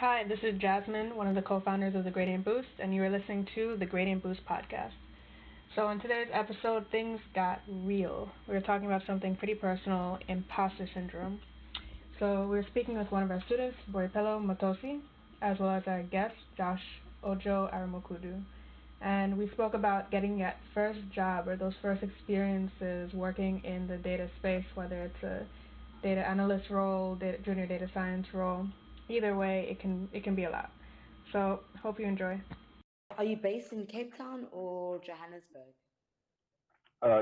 Hi, this is Jasmine, one of the co-founders of the Gradient Boost, and you are listening to the Gradient Boost podcast. So in today's episode, things got real. We were talking about something pretty personal, imposter syndrome. So we were speaking with one of our students, Boipelo Motosi, as well as our guest, Josh Ojo Aromukudu. And we spoke about getting that first job or those first experiences working in the data space, whether it's a data analyst role, junior data science role. Either way, it can be a lot. So hope you enjoy. Are you based in Cape Town or Johannesburg?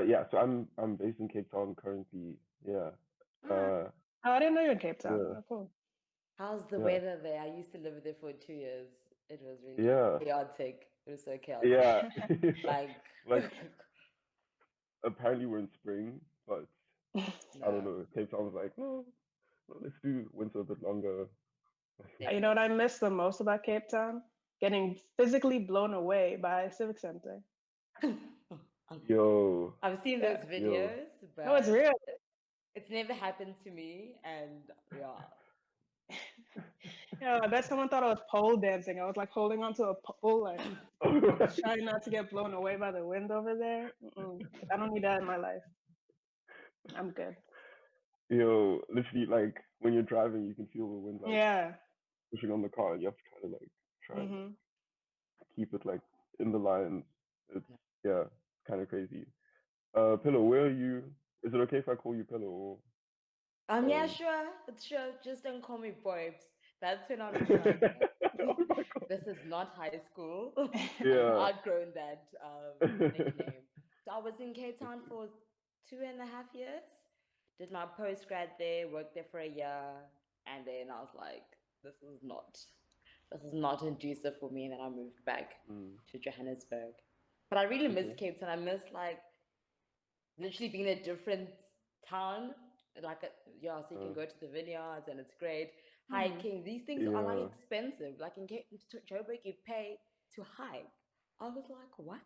Yeah, so I'm based in Cape Town currently. Yeah. Ah, Oh, I didn't know you're in Cape Town. Yeah. Oh, cool. how's the Yeah. weather there? I used to live there for 2 years. It was really Yeah. chaotic. It was so chaotic. Yeah. Like, Apparently we're in spring, but I don't no. know. Cape Town was like, no, let's do winter a bit longer. You know what I miss the most about Cape Town? Getting physically blown away by Civic Center. Yo. I've seen Yeah. those videos, No, it's but real. it's never happened to me. And yeah, I bet someone thought I was pole dancing. I was like holding onto a pole, like trying not to get blown away by the wind over there. I don't need that in my life. I'm good. Yo, literally, like when you're driving, you can feel the wind like Yeah. pushing on the car, and you have to kind of like try and hmm keep it like in the lines. It's yeah, kind of crazy. Pillow, where are you? Is it okay if I call you Pillow? Or, yeah, sure, sure. Just don't call me Boybs. That's when I'm drunk. oh my God. This is not high school. Yeah. I've outgrown that nickname. So I was in Cape Town for 2.5 years. Did my post grad there, worked there for a year, and then I was like, this is not conducive for me. And then I moved back to Johannesburg. But I really miss Okay. Cape Town. I miss like literally being in a different town. Yeah, so you can go to the vineyards and it's great. Hiking, these things are like Yeah. expensive. Like in Joburg, you pay to hike. I was like, what?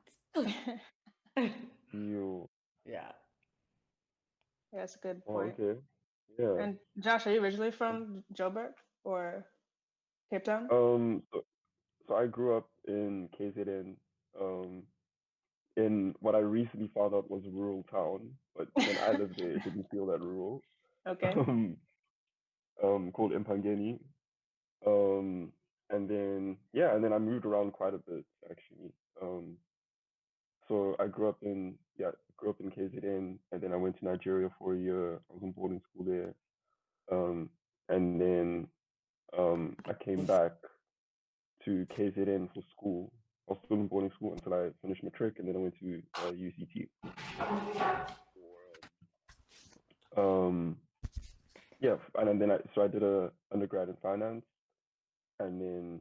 You. Yeah. That's a good Oh, point. okay. Yeah. And Josh, are you originally from Joburg or Cape Town? So I grew up in KZN, in what I recently found out was a rural town, but when I lived there, it didn't feel that rural. Okay. Um, called Impangeni. Um, and then I moved around quite a bit actually. So I grew up in KZN, and then I went to Nigeria for a year. I was in boarding school there. And then I came back to KZN for school. I was still in boarding school until I finished matric, and then I went to UCT. Um, yeah, and then I did a undergrad in finance, and then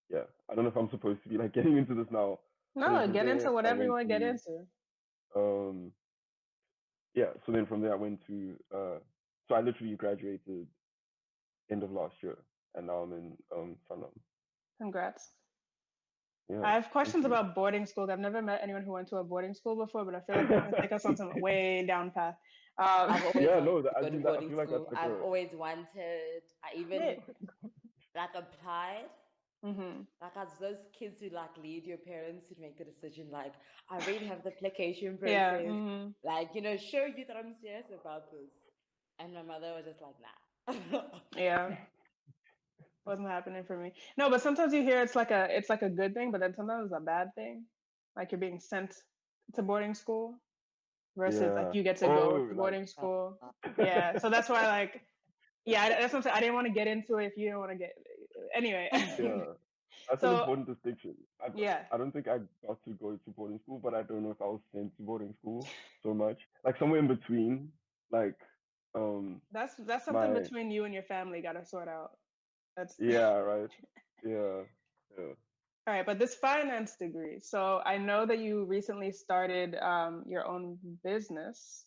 yeah, I don't know if I'm supposed to be like getting into this now, but then No, from get into there I whatever you went want to get to into. um yeah, so then from there I went to so I literally graduated end of last year, and now I'm in Sanlam. Congrats. I Yeah, have thank questions you. about boarding schools. I've never met anyone who went to a boarding school before, but I feel like that's gonna take us on some way down path. I've always Yeah, wanted no, to I go to mean that I boarding feel like that's school. like I've a always wanted. I even like applied. hmm Like as those kids who like lead your parents to make the decision, like I already have the application Yeah. process, like show you that I'm serious about this. And my mother was just like, nah. Yeah. Wasn't happening for me. No, but sometimes you hear it's like a good thing, but then sometimes it's a bad thing. Like you're being sent to boarding school versus like yeah. you get to go Oh, to like boarding school. Yeah. So that's why yeah, that's what I'm saying. I didn't want to get into it if you didn't want to get anyway. yeah. That's an So important distinction. yeah. I don't think I got to go to boarding school, but I don't know if I was sent to boarding school so much. Like somewhere in between. Like That's something my between you and your family gotta sort out. That's yeah, right. Yeah. Yeah. all right, but this finance degree. So I know that you recently started your own business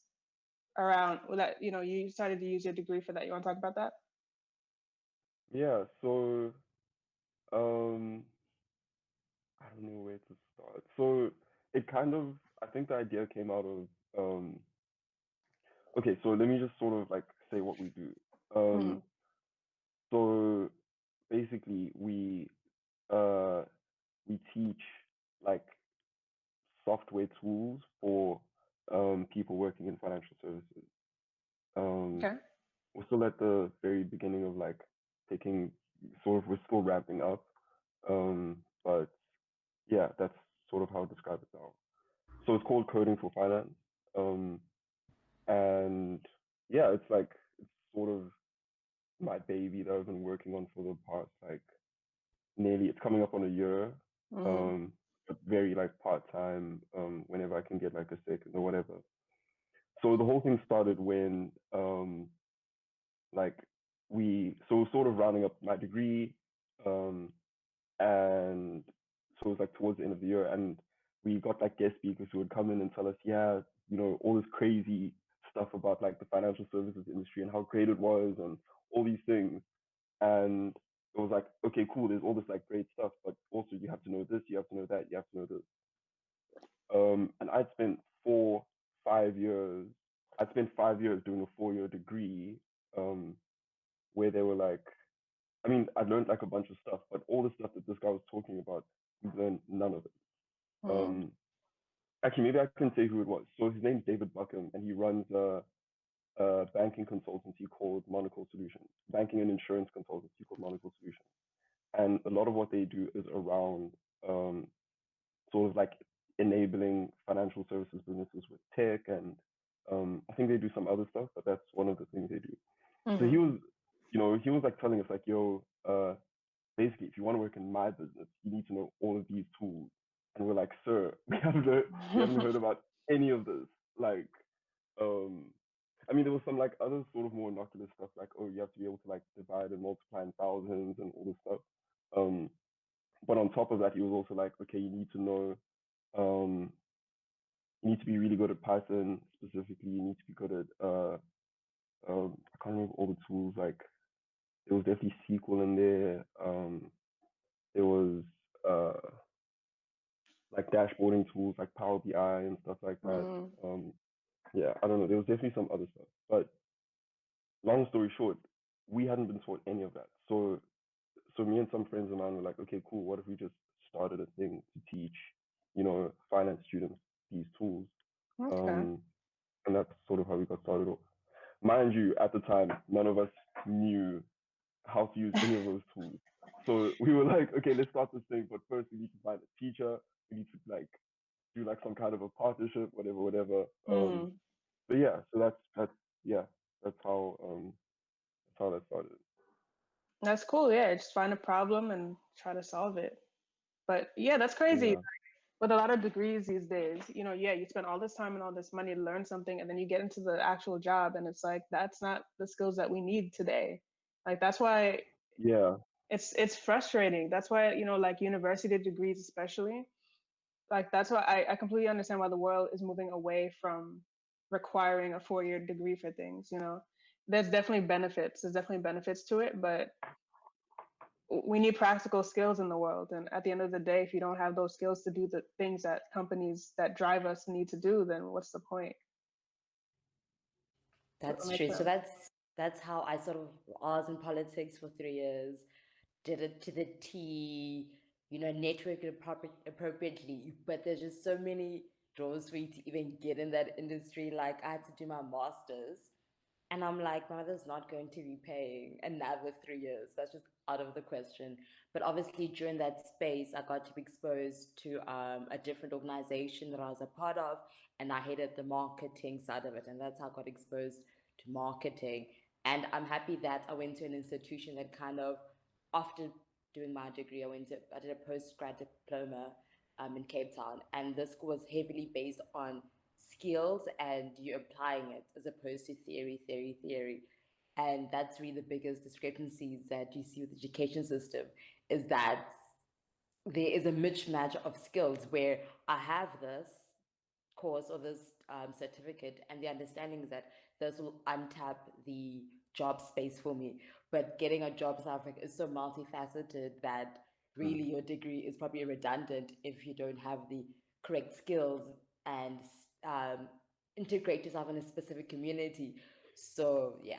around that. You started to use your degree for that. You want to talk about that? Yeah. So um I don't know where to start. So it kind of I think the idea came out of okay, so let me just sort of like say what we do. hmm So basically uh we teach like software tools for people working in financial services. Um, Okay. we're still at the very beginning of like taking sort of we're still ramping up. But yeah, that's sort of how I describe it now. So it's called Coding for Finance. Um, and yeah, it's sort of my baby that I've been working on for the past like nearly it's coming up on a year. Mm-hmm. Um, but very like part time, whenever I can get like a second or whatever. So the whole thing started when like we were sort of rounding up my degree, um, and so it was like towards the end of the year, and we got like guest speakers who would come in and tell us, yeah, all this crazy stuff about like the financial services industry and how great it was and all these things. And it was like, okay, cool, there's all this like great stuff, but also you have to know this, you have to know that, you have to know this. And I'd spent 5 years. I'd spent 5 years doing a 4 year degree, um, where they were like, I mean, I learned like a bunch of stuff, but all the stuff that this guy was talking about, we learned none of it. Mm-hmm. Um, actually, maybe I can say who it was. So his name's David Buckham, and he runs a banking consultancy called Monocle Solutions, banking and insurance consultancy called Monocle Solutions. And a lot of what they do is around sort of like enabling financial services businesses with tech, and I think they do some other stuff, but that's one of the things they do. So Mm-hmm. he was like telling us like, yo, basically, if you want to work in my business, you need to know all of these tools. And we're like, sir, we haven't heard about any of this. Like, um, I mean, there was some like other sort of more innocuous stuff, like, oh, you have to be able to like divide and multiply in thousands and all this stuff. Um, but on top of that, he was also like, okay, you need to know, um, you need to be really good at Python specifically. You need to be good at, I can't remember all the tools. Like, there was definitely SQL in there. There was like dashboarding tools like Power BI and stuff like that. Mm-hmm. Yeah, I don't know. There was definitely some other stuff, but long story short, we hadn't been taught any of that. So me and some friends of mine were like, okay, cool. What if we just started a thing to teach, finance students these tools? Okay. Um, and that's sort of how we got started off. Mind you, at the time, none of us knew how to use any of those tools. So we were like, okay, let's start this thing, but first we need to find a teacher. We need to like do like some kind of a partnership, whatever, whatever. Mm-hmm. But yeah, so that's yeah, that's how that started. That's cool. Yeah, just find a problem and try to solve it. But yeah, that's crazy. Yeah, With a lot of degrees these days, yeah, you spend all this time and all this money to learn something, and then you get into the actual job, and it's like that's not the skills that we need today. Like that's why yeah, it's frustrating. That's why like university degrees, especially, like that's why I completely understand why the world is moving away from requiring a 4 year degree for things. There's definitely benefits. There's definitely benefits to it, but we need practical skills in the world, and at the end of the day, if you don't have those skills to do the things that companies that drive us need to do, then what's the point? So that That's makes true. So sense. that's how I sort of I was in politics for 3 years, did it to the T, network it appropriately. But there's just so many doors for you to even get in that industry. Like I had to do my master's, and I'm like, my mother's not going to be paying another 3 years. That's just out of the question. But obviously, during that space, I got to be exposed to a different organization that I was a part of, and I headed the marketing side of it. And that's how I got exposed to marketing. And I'm happy that I went to an institution that kind of, after doing my degree, I did a postgrad diploma in Cape Town. And this was heavily based on skills and you applying it as opposed to theory. And that's really the biggest discrepancies that you see with the education system is that there is a mismatch of skills where I have this course or this certificate and the understanding is that this will untap the job space for me. But getting a job in South Africa is so multifaceted that mm, really your degree is probably redundant if you don't have the correct skills and um, integrate yourself in a specific community. So yeah,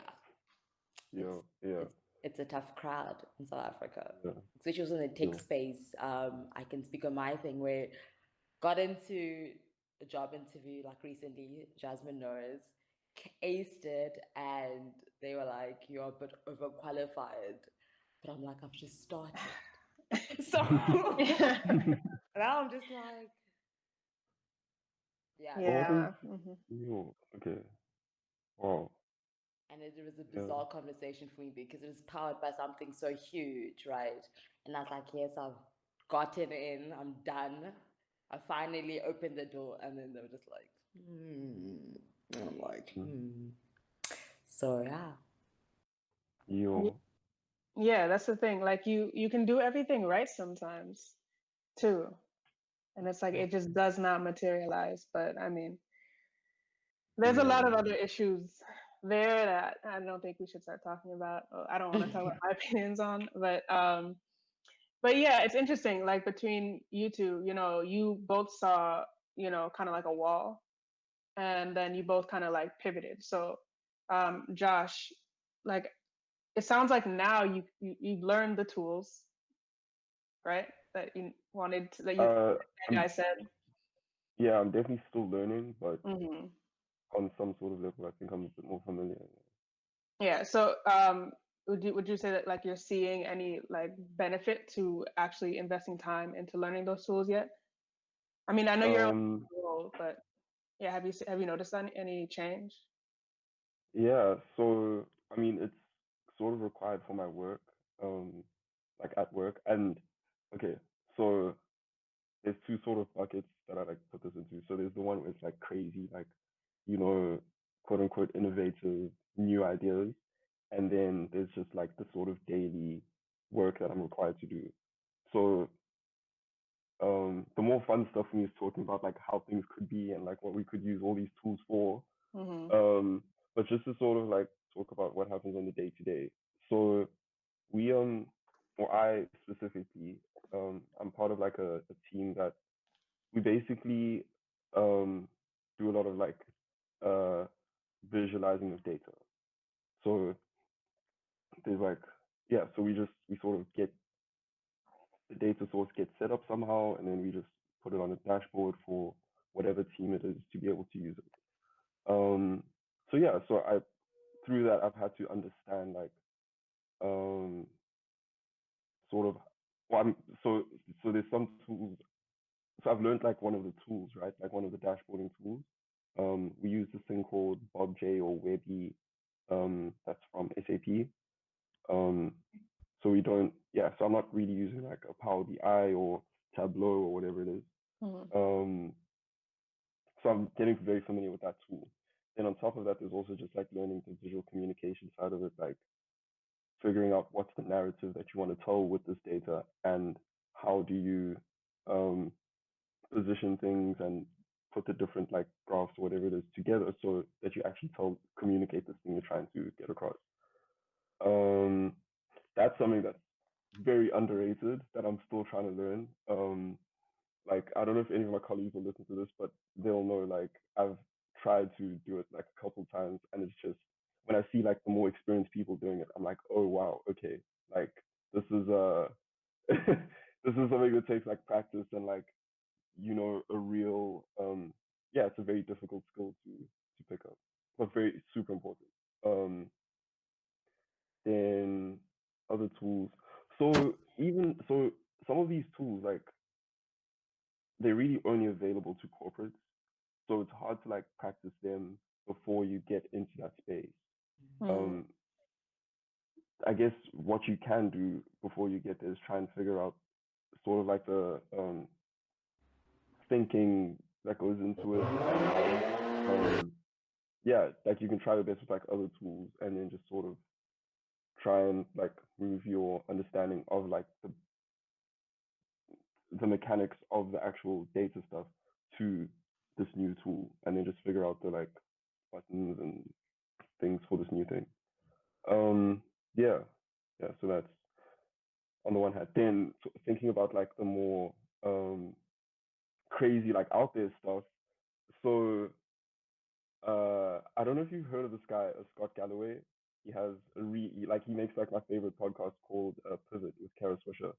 it's yeah, yeah. it's a tough crowd in South Africa, Yeah. especially also in the tech Yeah. space. I can speak on my thing where got into a job interview like recently, Jasmine knows, aced it, and they were like, "You're a bit overqualified," but I'm like, I've just started, so Yeah. now I'm just like, yeah, What is Yeah. Hmm. you? Okay. Wow. and it was a Yeah. bizarre conversation for me because it was powered by something so huge, right? And I was like, yes, I've gotten in, I'm done. I finally opened the door, and then they were just like, And I'm like, Mm. So yeah. Y- You. Yeah, that's the thing. Like you can do everything right sometimes too. And it's like it just does not materialize. But I mean, there's a lot of Yeah. other issues there that I don't think we should start talking about. Or I don't want to talk about my opinions on, but yeah, it's interesting. Like between you two, you both saw, kind of like a wall, and then you both kind of like pivoted. So, Josh, like it sounds like now you've learned the tools, right? That you wanted to, that you Uh, guys I'm said. yeah, I'm definitely still learning, but Hmm. on some sort of level, I think I'm a bit more familiar. Yeah. So, would you say that like you're seeing any like benefit to actually investing time into learning those tools yet? I mean, I know you're Um, old, but yeah, have you noticed any change? yeah, so I mean, it's sort of required for my work, like at work. And okay, so there's two sort of buckets that I like put this into. So there's the one where it's like crazy, like, you know, quote unquote innovative new ideas. And then there's just like the sort of daily work that I'm required to do. So the more fun stuff for me is talking about like how things could be and like what we could use all these tools for. Hmm. But just to sort of like talk about what happens on the day to day. So we or I specifically, I'm part of like a team that we basically do a lot of like uh visualizing of data. So there's like yeah, so we sort of get the data source gets set up somehow, and then we just put it on a dashboard for whatever team it is to be able to use it. So yeah, so I through that I've had to understand like um, sort of well, so there's some tools. So I've learned like one of the tools, right? Like one of the dashboarding tools. We use this thing called BobJ or Webby. That's from SAP. Um, so we don't, yeah. So I'm not really using like a Power BI or Tableau or whatever it is. Hmm. Um, so I'm getting very familiar with that tool. Then on top of that, there's also just like learning the visual communication side of it, like figuring out what's the narrative that you want to tell with this data and how do you um, position things and put the different like graphs or whatever it is together so that you actually communicate this thing you're trying to get across. Um, that's something that's very underrated that I'm still trying to learn. Like I don't know if any of my colleagues will listen to this, but they'll know like I've tried to do it like a couple times, and it's just when I see like the more experienced people doing it, I'm like, oh wow, okay, like this is this is something that takes like practice and like a real yeah, it's a very difficult skill to pick up, but very super important. Um, then other tools. So even so, some of these tools like they're really only available to corporates. So it's hard to like practice them before you get into that space. Hmm. Um, I guess what you can do before you get there is try and figure out sort of like the thinking that goes into it, and yeah, like you can try your best with like other tools, and then just sort of try and like move your understanding of like the mechanics of the actual data stuff to this new tool, and then just figure out the like buttons and things for this new thing. Um, yeah, yeah. So that's on the one hand. Then thinking about like the more crazy, like out there stuff. So I don't know if you've heard of this guy, Scott Galloway. He has he makes like my favorite podcast called Pivot with Kara Swisher.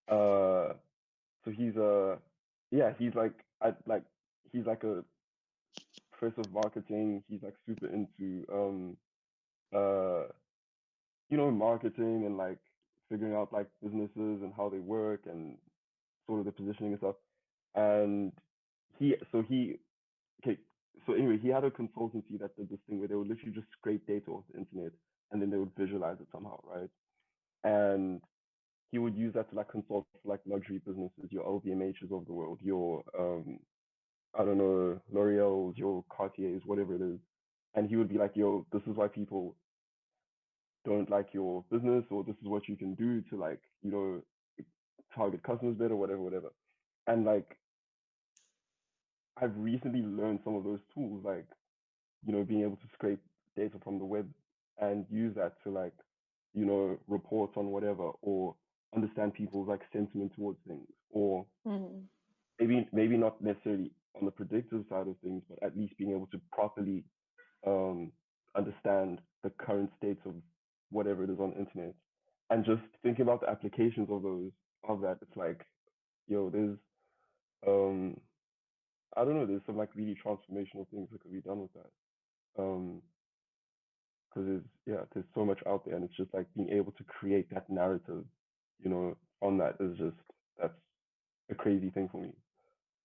Uh, so he's yeah, he's he's like a professor of marketing. He's like super into uh marketing and like figuring out like businesses and how they work and sort of the positioning and stuff. And he okay, so anyway, he had a consultancy that did this thing where they would literally just scrape data off the internet and then they would visualize it somehow, right? And he would use that to like consult for like luxury businesses, your LVMHs of the world, your I don't know, L'Oreal's, your Cartier's, whatever it is. And he would be like, yo, this is why people don't like your business, or this is what you can do to like, target customers better, whatever, whatever. And like I've recently learned some of those tools, like, being able to scrape data from the web and use that to like, report on whatever, or understand people's like sentiment towards things, or maybe not necessarily on the predictive side of things, but at least being able to properly um, understand the current state of whatever it is on the internet, and just thinking about the applications of that. It's like, there's um, I don't know, there's some like really transformational things that could be done with that. Because there's so much out there, and it's just like being able to create that narrative, on that is just that's a crazy thing for me.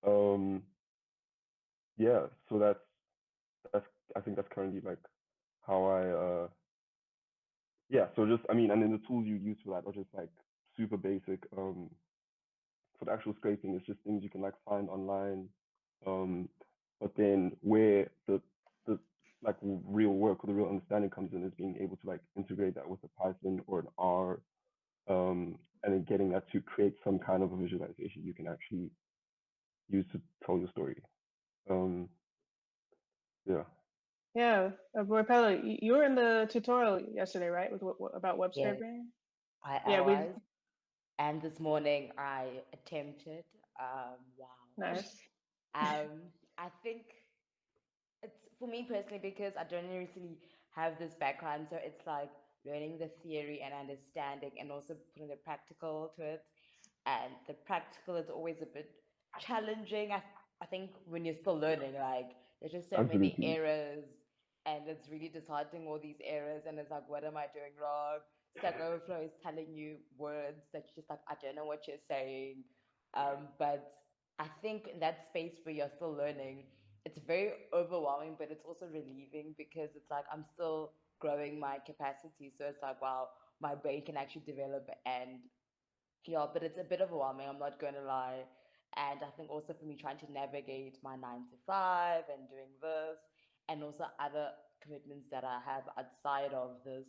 Um, yeah, so that's I think that's currently like how yeah, so just I mean, and then the tools you use for that are just like super basic. For the actual scraping, it's just things you can like find online. Um, but then where the like real work or the real understanding comes in is being able to like integrate that with a Python or an R, and then getting that to create some kind of a visualization you can actually use to tell your story. Um, yeah. Yeah, boy Pella, you were in the tutorial yesterday, right? With about web Yeah, scraping. I Yeah, we was. And this morning I attempted. Wow. nice. I think it's for me personally because I don't really have this background, so it's like learning the theory and understanding, and also putting the practical to it. And the practical is always a bit challenging. I think when you're still learning, like there's just so many Absolutely. errors, and it's really disheartening all these errors, and it's like, what am I doing wrong? Stack Overflow is telling you words that you're just like, I don't know what you're saying. But I think in that space where you're still learning, it's very overwhelming, but it's also relieving because it's like I'm still growing my capacity. So it's like, wow, my brain can actually develop. And yeah, but it's a bit overwhelming, I'm not going to lie. And I think also for me trying to navigate my 9 to 5 and doing this, and also other commitments that I have outside of this,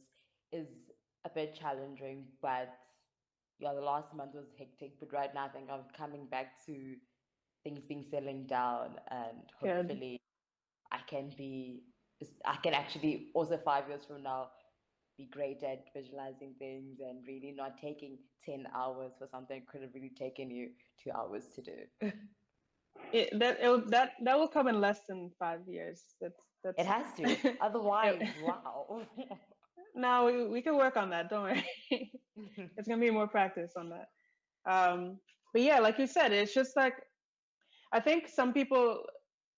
is a bit challenging. But yeah, the last month was hectic, but right now I think I'm coming back to things being settling down, and Good. hopefully I can be, I can actually also 5 years from now be great at visualizing things and really not taking 10 hours for something that could have really taken you 2 hours to do. That will come in less than 5 years. It That's has to. Otherwise, wow. no, we can work on that. Don't worry. It's gonna be more practice on that. But yeah, like you said, it's just like I think some people,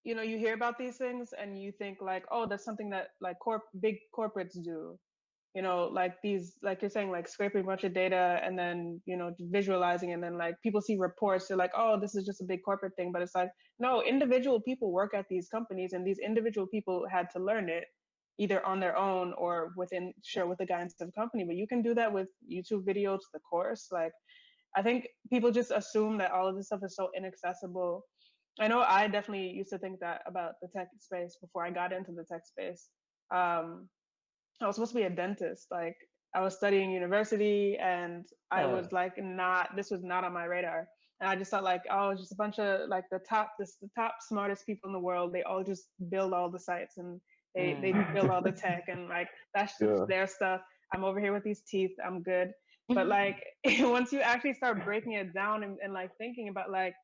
you hear about these things and you think like, oh, that's something that like big corporates do. Like these, like you're saying, like scraping a bunch of data and then, visualizing, and then like people see reports, they're like, oh, this is just a big corporate thing. But it's like, no, individual people work at these companies, and these individual people had to learn it either on their own or with the guidance of the company. But you can do that with YouTube videos, the course. Like, I think people just assume that all of this stuff is so inaccessible. I know I definitely used to think that about the tech space before I got into the tech space. Um, I was supposed to be a dentist. Like, I was studying university, and I Oh. was like, this was not on my radar. And I just thought like, oh, it's just a bunch of like the top smartest people in the world. They all just build all the sites, and they build all the tech, and like that's just Yeah. their stuff. I'm over here with these teeth. I'm good. But like once you actually start breaking it down, and like thinking about like,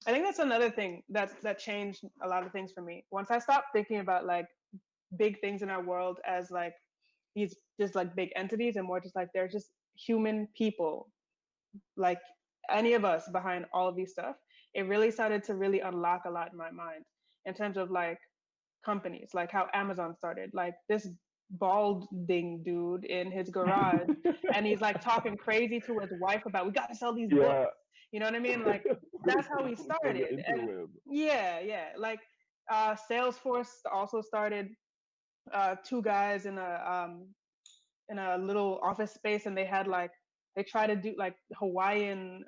I think that's another thing that changed a lot of things for me. Once I stopped thinking about like big things in our world as like these just like big entities, and more just like they're just human people like any of us behind all of these stuff. It really started to really unlock a lot in my mind in terms of like companies, like how Amazon started. Like this balding dude in his garage, and he's like talking crazy to his wife about we got to sell these books. Yeah. You know what I mean? Like that's how we On the started. And interweb. yeah. Like Salesforce also started two guys in a little office space, and they had like they try to do like Hawaiian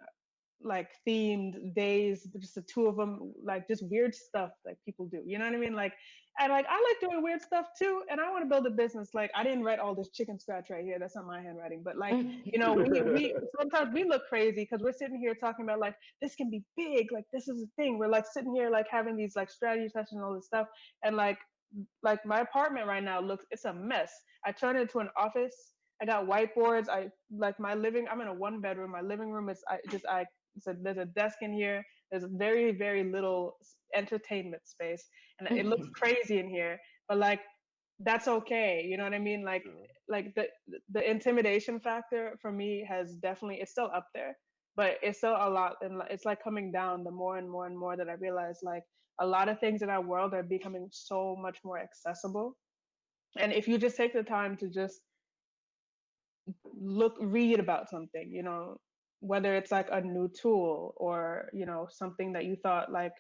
like themed days, just the two of them, like just weird stuff like people do. You know what I mean? Like, and like I like doing weird stuff too, and I want to build a business. Like I didn't write all this chicken scratch right here. That's not my handwriting, but like we sometimes we look crazy because we're sitting here talking about like this can be big, like this is a thing. We're like sitting here like having these like strategy sessions and all this stuff, and like my apartment right now looks it's a mess. I turned it into an office. I got whiteboards. I like my living. I'm in a one bedroom. My living room is I so there's a desk in here. There's very, very little entertainment space, and it looks crazy in here. But like, that's okay. You know what I mean? Like the intimidation factor for me has definitely it's still up there, but it's still a lot, and it's like coming down the more and more and more that I realize like a lot of things in our world are becoming so much more accessible. And if you just take the time to just read about something, you know, whether it's like a new tool or, you know, something that you thought like,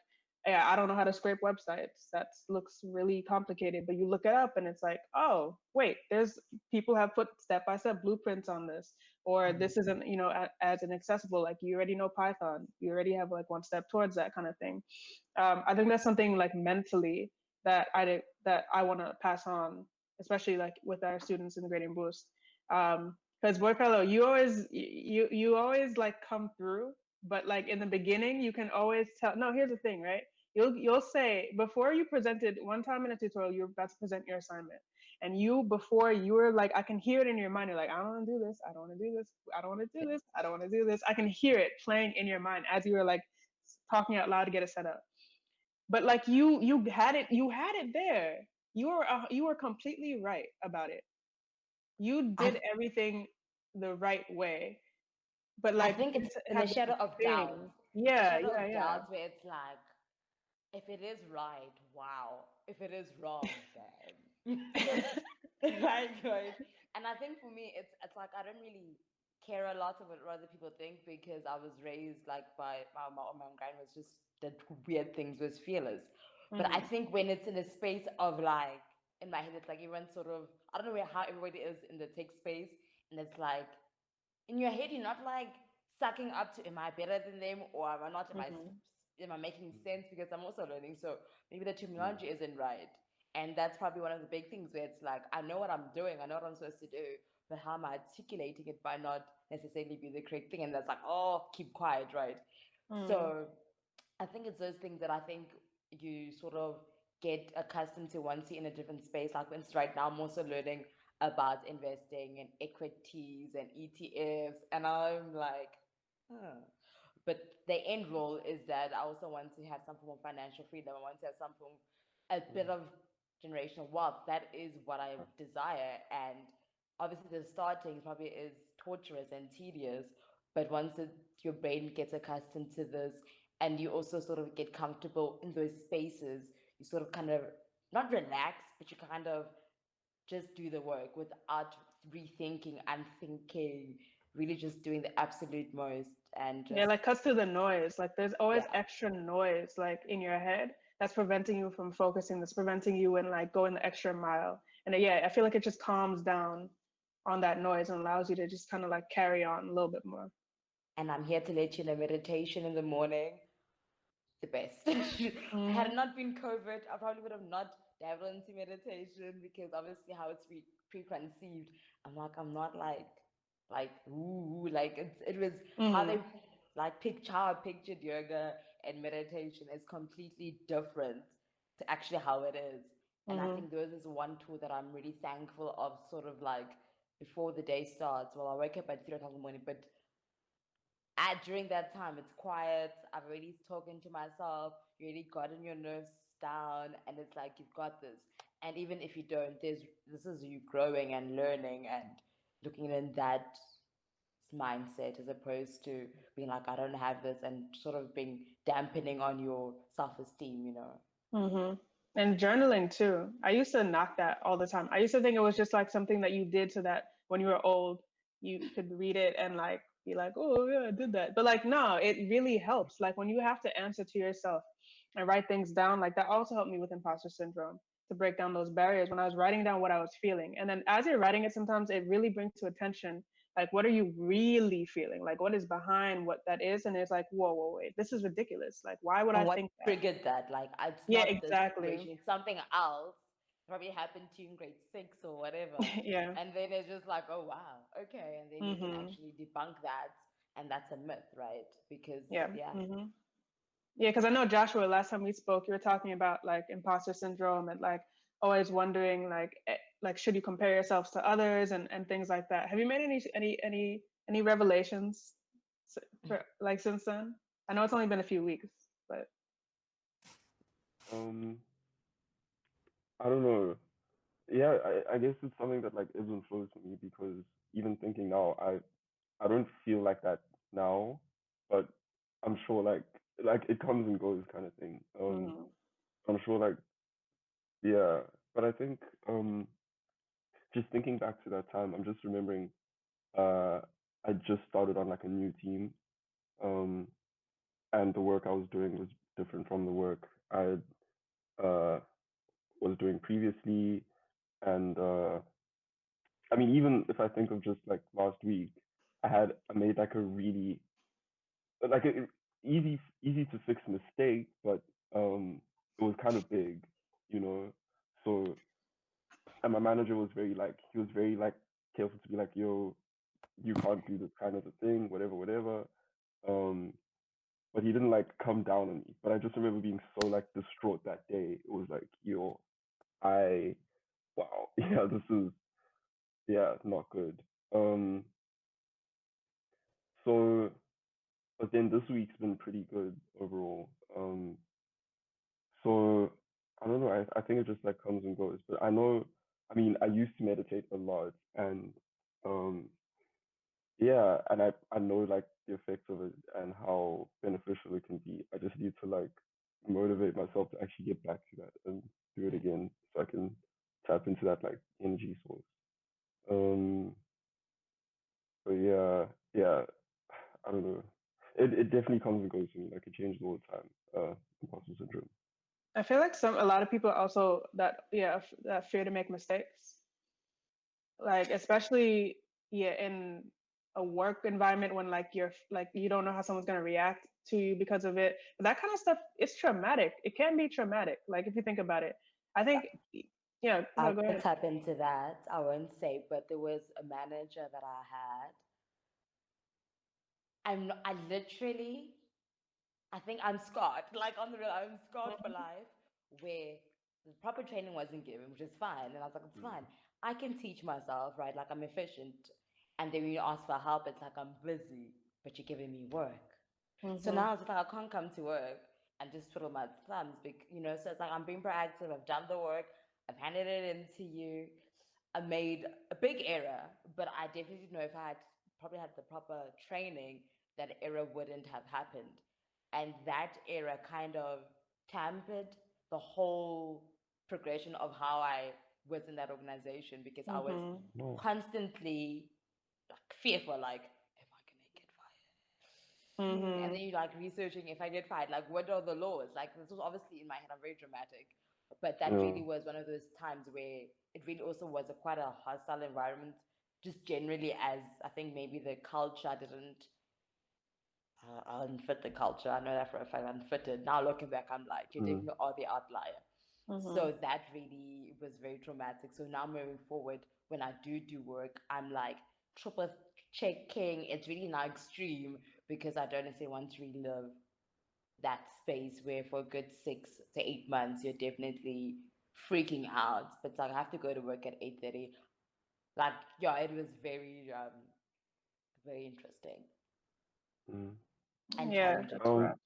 yeah, I don't know how to scrape websites. That looks really complicated, but you look it up and it's like, oh, wait, there's people have put step-by-step blueprints on this, or this isn't, you know, as inaccessible. Like you already know Python, you already have like one step towards that kind of thing. I think that's something like mentally that I want to pass on, especially like with our students in the Grading Boost. Because boy Carlo, you always like come through, but like in the beginning, you can always tell. No, here's the thing, right? You'll say before you presented one time in a tutorial, you're about to present your assignment, and before you were like, I can hear it in your mind. You're like, I don't want to do this. I don't want to do this. I don't want to do this. I don't want to do this. I can hear it playing in your mind as you were like talking out loud to get it set up. But like you had it there. You were completely right about it. You I, did everything the right way, but I like think it's in the have shadow this of doubt. thing. The Yeah, shadow yeah, of yeah. doubt where it's like, if it is right, wow. If it is wrong, damn. Right. And I think for me, it's like I don't really care a lot about what other people think because I was raised like by my grandma was just did weird things, was fearless. But I Mm-hmm. think when it's in a space of like in my head, it's like everyone sort of I don't know how everybody is in the tech space, and it's like in your head you're not like sucking up to am I better than them or am I not Mm-hmm. am I making sense because I'm also learning, so maybe the Mm. terminology isn't right. And that's probably one of the big things where it's like I know what I'm doing, I know what I'm supposed to do, but how am I articulating it by not necessarily be the correct thing, and that's like oh keep quiet, right? Mm-hmm. So I think it's those things that I think you sort of get accustomed to once you're in a different space. Like, for instance, right now, I'm also learning about investing and equities and ETFs, and I'm like, huh. But the end goal is that I also want to have some form of financial freedom. I want to have some form, a bit of generational wealth. That is what I desire, and obviously the starting probably is torturous and tedious, but once your brain gets accustomed to this and you also sort of get comfortable in those spaces, you sort of kind of not relax, but you kind of just do the work without rethinking and thinking, really just doing the absolute most and Yeah, just like cuts through the noise. Like there's always yeah. extra noise like in your head that's preventing you from focusing, that's preventing you in like going the extra mile. And yeah, I feel like it just calms down on that noise and allows you to just kind of like carry on a little bit more. And I'm here to let you know meditation in the morning, the best. Had Mm-hmm. it not been COVID, I probably would have not dabbled into meditation because obviously how it's preconceived. I'm not like ooh like it was how Mm-hmm. they like picture how I pictured yoga and meditation is completely different to actually how it is. And I Mm-hmm. think those is one tool that I'm really thankful of, sort of like before the day starts. Well, I wake up at 3 o'clock in the morning, but during that time it's quiet, I've already spoken to myself, you already gotten your nerves down, and it's like you've got this. And even if you don't, this is you growing and learning and looking in that mindset as opposed to being like, I don't have this, and sort of being dampening on your self-esteem, you know. Mm-hmm. And journaling too. I used to knock that all the time. I used to think it was just like something that you did so that when you were old, you could read it and like be like, oh yeah, I did that. But like, no, it really helps. Like when you have to answer to yourself and write things down, like that also helped me with imposter syndrome to break down those barriers when I was writing down what I was feeling. And then as you're writing it, sometimes it really brings to attention like what are you really feeling? Like what is behind what that is? And it's like, whoa, whoa, wait, this is ridiculous. Like why would And I what think that? triggered that? Like, it's Yeah, not this exactly. situation, it's something else. Probably happened to you in grade six or whatever. Yeah. And then it's just like, oh, wow, okay. And then you can Mhm. actually debunk that. And that's a myth, right? Because, Yeah. yeah. Mhm. Yeah, because I know Joshua, last time we spoke, you were talking about like imposter syndrome and like always wondering like should you compare yourselves to others and things like that. Have you made any revelations like since then? I know it's only been a few weeks, but Um, I don't know. Yeah, I guess it's something that like ebbs and flows for me because even thinking now, I don't feel like that now, but I'm sure like it comes and goes kind of thing. mhm. I'm sure like yeah, but I think just thinking back to that time, I'm just remembering uh I just started on like a new team, um, and the work I was doing was different from the work I uh was doing previously, and I mean even if I think of just like last week, I made like a really like a easy to fix mistake, but it was kind of big, you know. So and my manager was very like he was very like careful to be like, yo, you can't do this kind of a thing, whatever, whatever. Um, but he didn't like come down on me. But I just remember being so like distraught that day. It was like, yo, I wow, yeah, this is yeah, not good. So but then this week's been pretty good overall. So I don't know. I think it just like comes and goes. But I know. I mean, I used to meditate a lot, and um, yeah, and I know like the effects of it and how beneficial it can be. I just need to like motivate myself to actually get back to that and do it again, so I can tap into that like energy source. Um, but yeah, yeah, I don't know. It definitely comes and goes for me. Like it changes all the time. Imposter syndrome. I feel like a lot of people also that that fear to make mistakes. Like especially yeah in a work environment when like you're like you don't know how someone's going to react to you because of it, that kind of stuff is traumatic. It can be traumatic, like if you think about it. I think yeah, I no, go won't ahead. tap into that. I won't say, but there was a manager that I had. I literally, I think I'm scarred. Like on the real, I'm scarred for life. Where the proper training wasn't given, which is fine. And I was like, it's fine. Mm, I can teach myself, right? Like I'm efficient. And then when you ask for help, it's like I'm busy, but you're giving me work. So Mm-hmm. now it's like I can't come to work and just twiddle my thumbs, you know. So it's like I'm being proactive. I've done the work. I've handed it in to you. I made a big error, but I definitely know if I had probably had the proper training, that error wouldn't have happened. And that error kind of tampered the whole progression of how I was in that organization because I was Mm-hmm. no. constantly like fearful, like, am I gonna get fired? And Mm-hmm. then you like researching if I get fired, like what are the laws? Like this was obviously in my head. I'm very dramatic, but that Yeah. really was one of those times where it really also was a quite a hostile environment, just generally as I think maybe the culture didn't unfit the culture. I know that for a fact, unfitted. Now looking back, I'm like, you Mm, definitely are the outlier. Mm-hmm. So that really was very traumatic. So now moving forward, when I do work, I'm like triple checking. It's really now extreme because I don't necessarily want to relive that space where for a good 6 to 8 months you're definitely freaking out. But like I have to go to work at 8:30. Like yeah, it was very interesting mm. and Yeah, challenging. that's rough.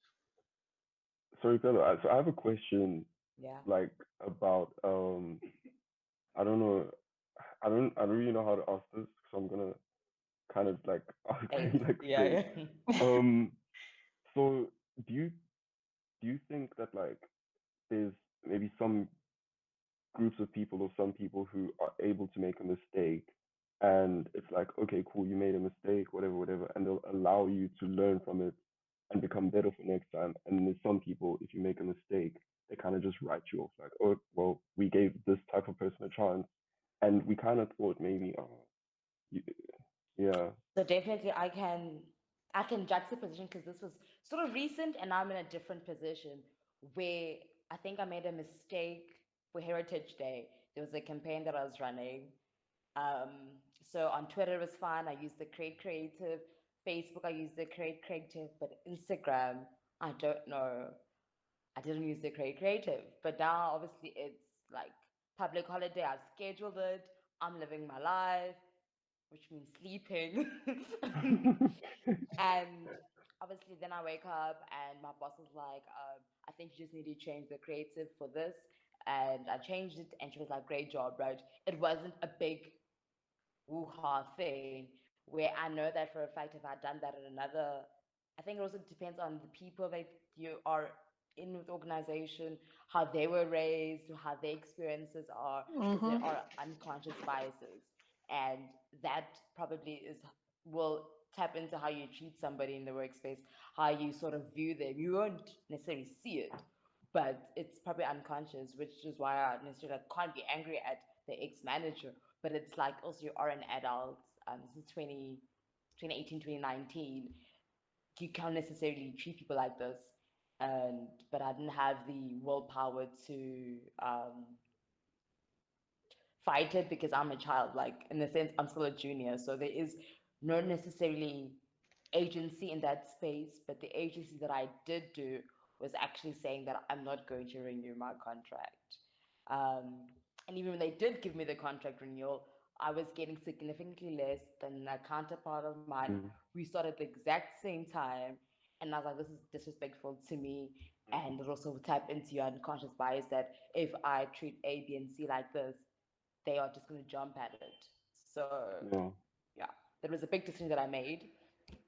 Sorry, Pedro. So I have a question, Yeah. like about I don't know. I don't really know how to ask this, so I'm gonna kind of like ask Hey, like yeah, straight. yeah. Um, so do you think that like there's maybe some groups of people or some people who are able to make a mistake, and it's like, okay, cool, you made a mistake, whatever, whatever, and they'll allow you to learn from it and become better for next time. And then there's some people, if you make a mistake, they kind of just write you off, like, oh, well, we gave this type of person a chance, and we kind of thought maybe, oh, you, yeah, So definitely I can judge the position because this was sort of recent and I'm in a different position where I think I made a mistake for Heritage Day. There was a campaign that I was running. So on Twitter it was fine. I used the Create Creative. Facebook I used the Create Creative, but Instagram, I don't know. I didn't use the Create Creative. But now obviously it's like public holiday. I've scheduled it. I'm living my life, which means sleeping. And obviously, then I wake up and my boss is like, I think you just need to change the creative for this. And I changed it, and she was like, great job, right? It wasn't a big woo-ha thing where I know that for a fact if I'd done that at another, I think it also depends on the people that you are in with the organization, how they were raised, how their experiences are, because there Mhm. are unconscious biases. And that probably will tap into how you treat somebody in the workspace, how you sort of view them. You won't necessarily see it, but it's probably unconscious, which is why I necessarily can't be angry at the ex-manager, but it's like also you are an adult. This is 2018, 2019. You can't necessarily treat people like this. And but I didn't have the willpower to fight it because I'm a child. Like in the sense, I'm still a junior, so there is not necessarily agency in that space. But the agency that I did do was actually saying that I'm not going to renew my contract. And even when they did give me the contract renewal, I was getting significantly less than a counterpart of mine. mm, We started at the exact same time, and I was like, this is disrespectful to me. And it also tap into your unconscious bias that if I treat A, B, and C like this, they are just going to jump at it. So, yeah, yeah, that was a big decision that I made.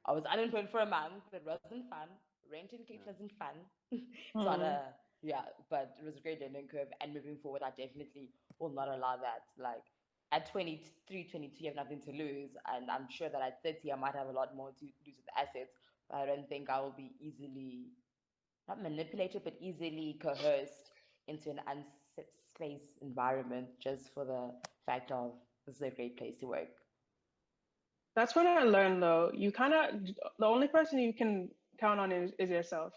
I was unemployed for a month. It wasn't fun. Renting Cape yeah, wasn't fun. It's not Mhm. a, yeah, but it was a great learning curve. And moving forward, I definitely will not allow that. Like at 23, 22, you have nothing to lose. And I'm sure that at 30, I might have a lot more to lose with assets. But I don't think I will be easily, not manipulated, but easily coerced into an unsafe environment just for the fact of this is a great place to work. That's when I learned though, you kind of, the only person you can count on is yourself,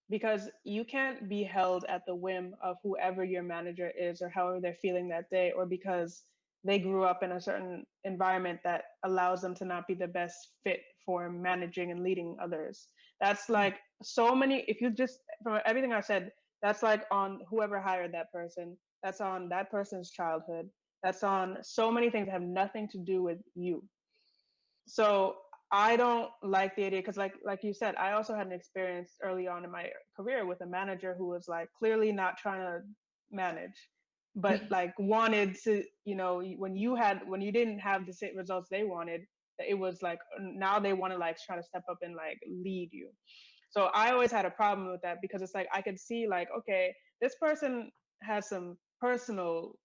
because you can't be held at the whim of whoever your manager is or however they're feeling that day, or because they grew up in a certain environment that allows them to not be the best fit for managing and leading others. That's like so many, if you just, from everything I said, that's like on whoever hired that person, that's on that person's childhood, that's on so many things that have nothing to do with you. So I don't like the idea because like you said, I also had an experience early on in my career with a manager who was like clearly not trying to manage, but like wanted to, when you didn't have the same results they wanted, it was like now they want to like try to step up and like lead you. So I always had a problem with that because it's like I could see like, okay, this person has some personal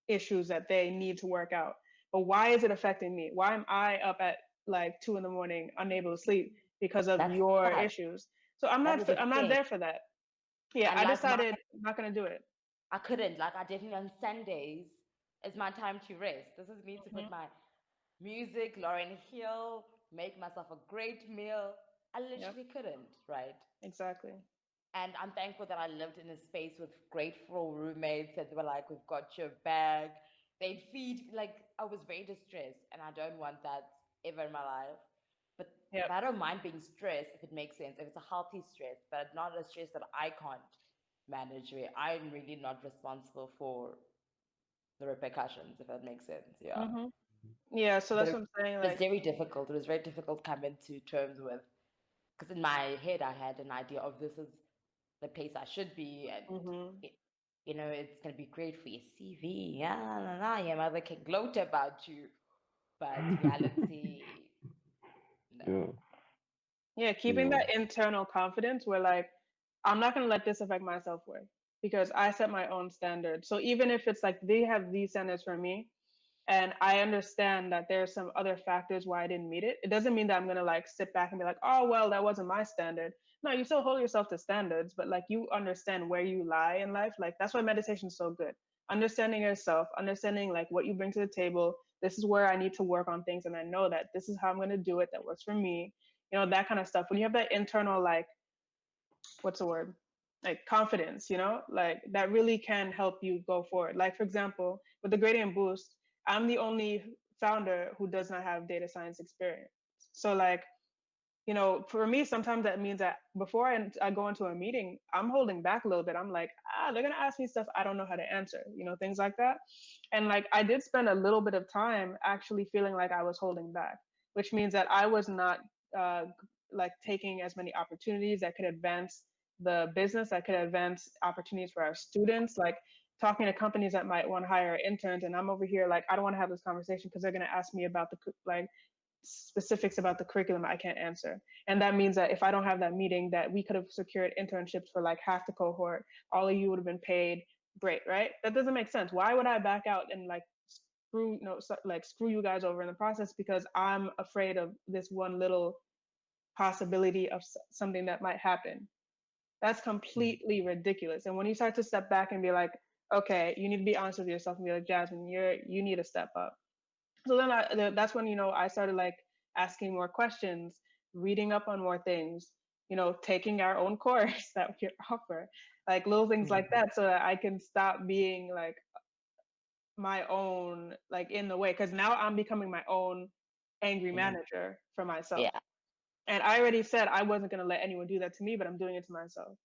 issues that they need to work out. But why is it affecting me? Why am I up at like 2 in the morning, unable to sleep because of That's your sad. issues? So That was a I'm not thing. there for that. Yeah, And I like my, decided I'm not gonna do it. I couldn't. Like I definitely on Sundays is my time to rest. This is me to Hmm. put my music, Lauren Hill, make myself a great meal. I Yep, literally couldn't, right? exactly. And I'm thankful that I lived in a space with grateful roommates that were like, we've got your back. They'd feed, like, I was very distressed, and I don't want that ever in my life. But Yep. I don't mind being stressed if it makes sense, if it's a healthy stress, but not a stress that I can't manage, where I'm really not responsible for the repercussions, if that makes sense. Yeah. Hmm. Yeah, so But that's it what I'm saying. was Like, very difficult. It was very difficult coming to terms with, because in my head I had an idea of this is the place I should be, and hmm it's gonna be great for your CV. Yeah, nah, nah, your mother can gloat about you, but reality, no. Yeah. Yeah, keeping Yeah. that internal confidence where like I'm not gonna let this affect my self-worth because I set my own standards. So even if it's like they have these standards for me and I understand that there's some other factors why I didn't meet it, it doesn't mean that I'm gonna like sit back and be like, oh well, that wasn't my standard. No, you still hold yourself to standards, but like you understand where you lie in life. Like that's why meditation is so good. Understanding yourself, understanding like what you bring to the table. This is where I need to work on things, and I know that this is how I'm gonna do it. That works for me. That kind of stuff. When you have that internal like what's the word, like confidence, like that really can help you go forward. Like for example, with the gradient boost, I'm the only founder who does not have data science experience. So like, for me, sometimes that means that before I go into a meeting, I'm holding back a little bit. I'm like, they're going to ask me stuff I don't know how to answer, things like that. And like, I did spend a little bit of time actually feeling like I was holding back, which means that I was not uh, like taking as many opportunities that could advance the business, that could advance opportunities for our students, like talking to companies that might want to hire interns. And I'm over here like, I don't want to have this conversation because they're going to ask me about the like specifics about the curriculum I can't answer. And that means that if I don't have that meeting, that we could have secured internships for like half the cohort, all of you would have been paid. Great, right? That doesn't make sense. Why would I back out and like screw you guys over in the process because I'm afraid of this one little possibility of something that might happen? That's completely ridiculous. And when you start to step back and be like, okay, you need to be honest with yourself and be like, Jasmine, you need to step up. So then that's when I started like asking more questions, reading up on more things, taking our own course that we offer, like little things like that, so that I can stop being like my own like in the way, because now I'm becoming my own angry manager for myself. Yeah. And I already said I wasn't going to let anyone do that to me, but I'm doing it to myself.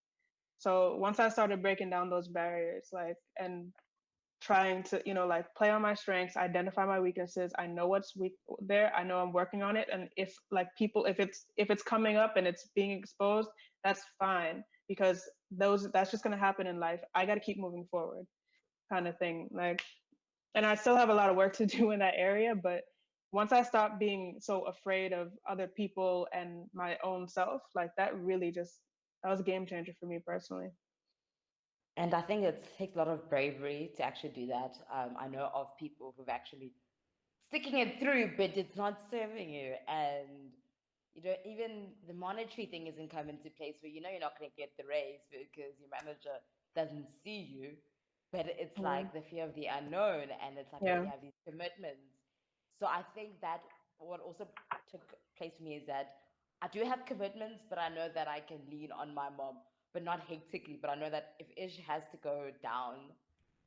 So once I started breaking down those barriers, like, and trying to like play on my strengths, identify my weaknesses, I know what's weak there, I know I'm working on it, and if like people, if it's coming up and it's being exposed, that's fine, because that's just going to happen in life. I got to keep moving forward, kind of thing. Like, and I still have a lot of work to do in that area, but once I stopped being so afraid of other people and my own self, like that really just, that was a game changer for me personally. And I think it takes a lot of bravery to actually do that. I know of people who've actually sticking it through, but it's not serving you. And, even the monetary thing isn't come into place where you're not going to get the raise because your manager doesn't see you. But it's like the fear of the unknown, and it's like when you Yeah. have these commitments. So I think that what also took place for me is that I do have commitments, but I know that I can lean on my mom, but not hectically. But I know that if Ish has to go down,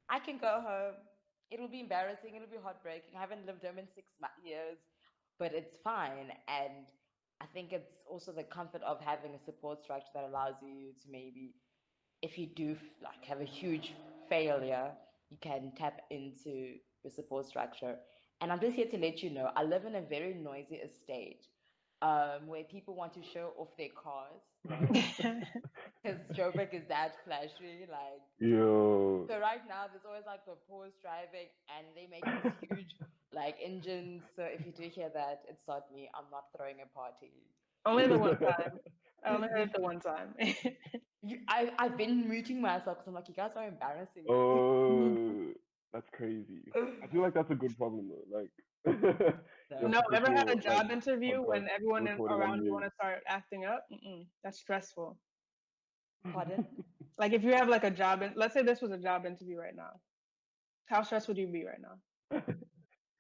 I can go home. It'll be embarrassing. It'll be heartbreaking. I haven't lived home in 6 years, but it's fine. And I think it's also the comfort of having a support structure that allows you to maybe, if you do like have a huge failure, you can tap into your support structure. And I'm just here to let you know, I live in a very noisy estate, where people want to show off their cars, because Joburg is that flashy. Like, Yo. so right now, there's always like the Porsche driving, and they make these huge like engines. So if you do hear that, it's not me. I'm not throwing a party. Only the one time. I only heard it the one time. I've been muting myself because I'm like, you guys are embarrassing me. Oh, that's crazy. I feel like that's a good problem though. Like, you have No, So, ever had a people like job interview when podcast everyone recording on around you want mute. to start acting up? That's stressful. pardon? Like if you have like a job, let's say this was a job interview right now. How stressed would you be right now?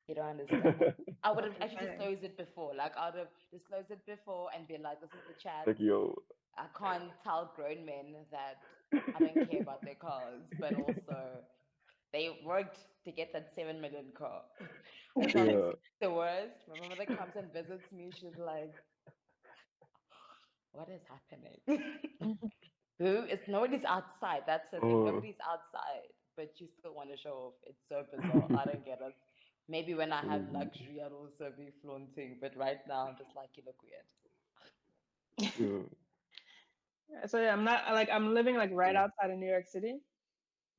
You don't understand. I would That's have actually insane. disclosed it before. Like, I would have disclosed it before and been like, this is the chat. Like, yo. I can't tell grown men that I don't care about their cars, but also they worked to get that 7 million car. Also, Yeah. honestly, the worst. My mother comes and visits me. She's like, "What is happening? Who is nobody's outside? That's the thing. Oh. Nobody's outside, but you still want to show off. It's so bizarre. I don't get it. Maybe when I have Crazy. luxury, I'll also be flaunting. But right now, I'm just like, you look weird. Yeah. So yeah, I'm not like I'm living like right Yeah. outside of New York City.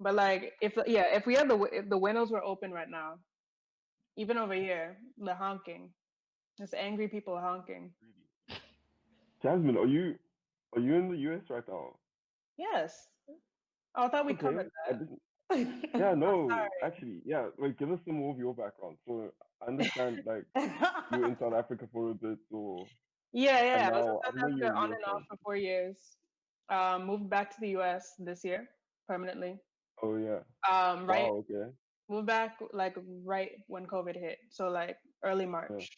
But like, if we had if the windows were open right now, even over here, the honking, just angry people honking. Really. Jasmine, are you in the US right now? Yes. Oh, I thought we Okay, covered I that. didn't. Yeah, no, Sorry. actually, yeah. Like, give us some more of your background. So I understand, like, you were in South Africa for a bit, or Yeah, and yeah. I was in now I South don't know you're Africa in on US and off for currently. 4 years. Moved back to the US this year permanently. Oh yeah. Right, Wow. Okay. moved back like right when COVID hit, so like early Yeah. March.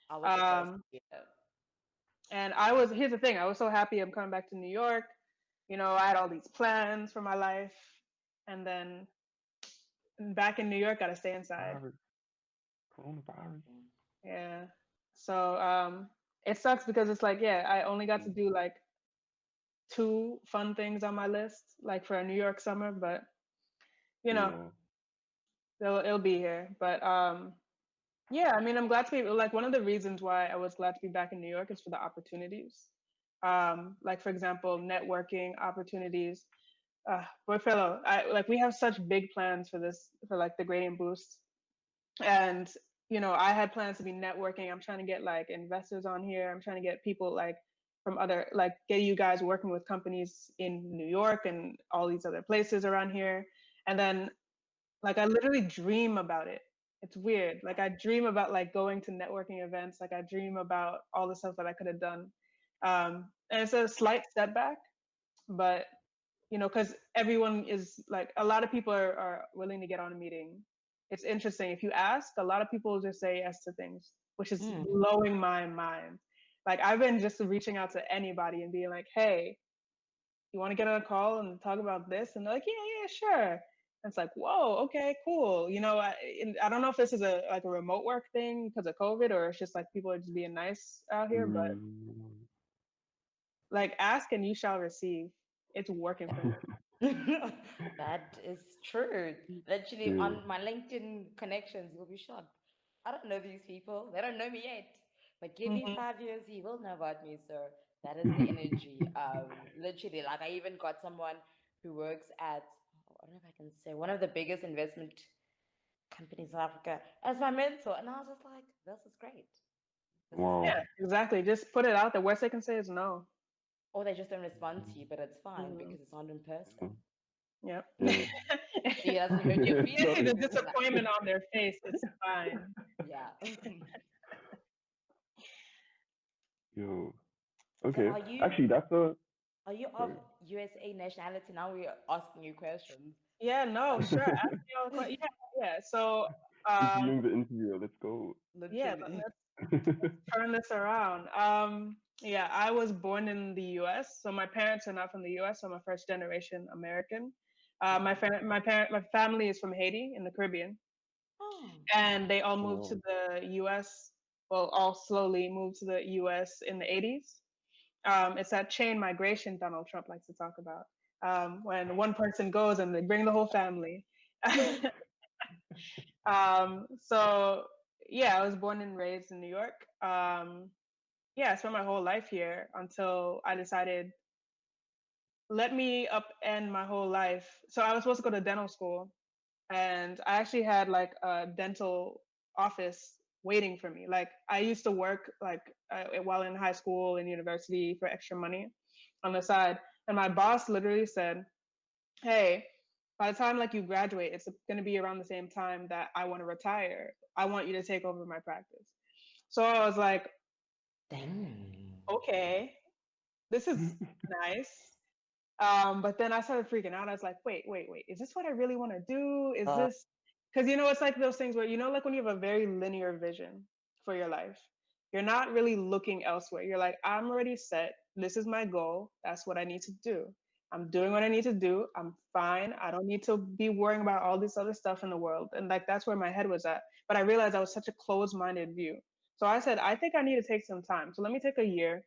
I was supposed Um, to be and here's the thing, I was so happy I'm coming back to New York. You know, I had all these plans for my life, and then back in New York, gotta stay inside. Virus. Coronavirus. Yeah. So it sucks because it's like, yeah, I only got to Mm. do like two fun things on my list, like for a New York summer, but you know, Yeah. it'll be here. But yeah, I mean, I'm glad to be like one of the reasons why I was glad to be back in New York is for the opportunities. Like for example, networking opportunities. Boy fellow, we have such big plans for this for like the gradient boost, and I had plans to be networking. I'm trying to get like investors on here. I'm trying to get people like from other like get you guys working with companies in New York and all these other places around here. And then like I literally dream about it. It's weird. Like I dream about like going to networking events. Like I dream about all the stuff that I could have done. And it's a slight setback, but because everyone is like a lot of people are willing to get on a meeting. It's interesting. If you ask, a lot of people just say yes to things, which is there. blowing my mind. Like I've been just reaching out to anybody and being like, hey, you want to get on a call and talk about this? And they're like, yeah, yeah, sure. And it's like, whoa, okay, cool. I don't know if this is a remote work thing because of COVID, or it's just like people are just being nice out here, but Mm. like ask and you shall receive. It's working for me. That is true. Literally Yeah. on my LinkedIn connections, you'll be shocked. I don't know these people. They don't know me yet. But give me Hmm. 5 years, you will know about me, sir. That is the energy. Literally, like I even got someone who works at I don't know if I can say one of the biggest investment companies in Africa as my mentor. And I was just like, this is great. This is Wow. Yeah, exactly. Just put it out. The worst they can say is no. or they just don't respond to you, but it's fine Mm, because it's not in Yeah. person. yep. Yeah. See, it doesn't hurt your You see the feelings. disappointment on their face. It's fine. Yeah. Yo. So Okay. Actually, that's a. are you of Sorry. USA nationality? Now we're asking you questions. Yeah, no, sure. Ask me all the questions. Yeah, yeah. So, Just um, being the interviewer. Let's go. yeah, Literally. let's turn this around. Yeah, I was born in the U.S., so my parents are not from the U.S. So I'm a first generation American. My family is from Haiti in the Caribbean, Oh. and they all moved to Wow. the U.S. Well, all slowly moved to the U.S. in the '80s. It's that chain migration Donald Trump likes to talk about. When one person goes and they bring the whole family. So yeah, I was born and raised in New York. Yeah, I spent my whole life here until I decided, let me upend my whole life. So I was supposed to go to dental school, and I actually had like a dental office waiting for me. Like I used to work like while in high school and university for extra money on the side, and my boss literally said, "Hey, by the time like you graduate, it's going to be around the same time that I want to retire. I want you to take over my practice." So I was like, Dang. "Okay, this is nice." But then I started freaking out. I was like, wait, is this what I really want to do? Is this, because it's like those things where, like when you have a very linear vision for your life, you're not really looking elsewhere. You're like, I'm already set. This is my goal. That's what I need to do. I'm doing what I need to do. I'm fine. I don't need to be worrying about all this other stuff in the world. And like, that's where my head was at. But I realized I was such a closed minded view. So I said, I think I need to take some time. So let me take a year.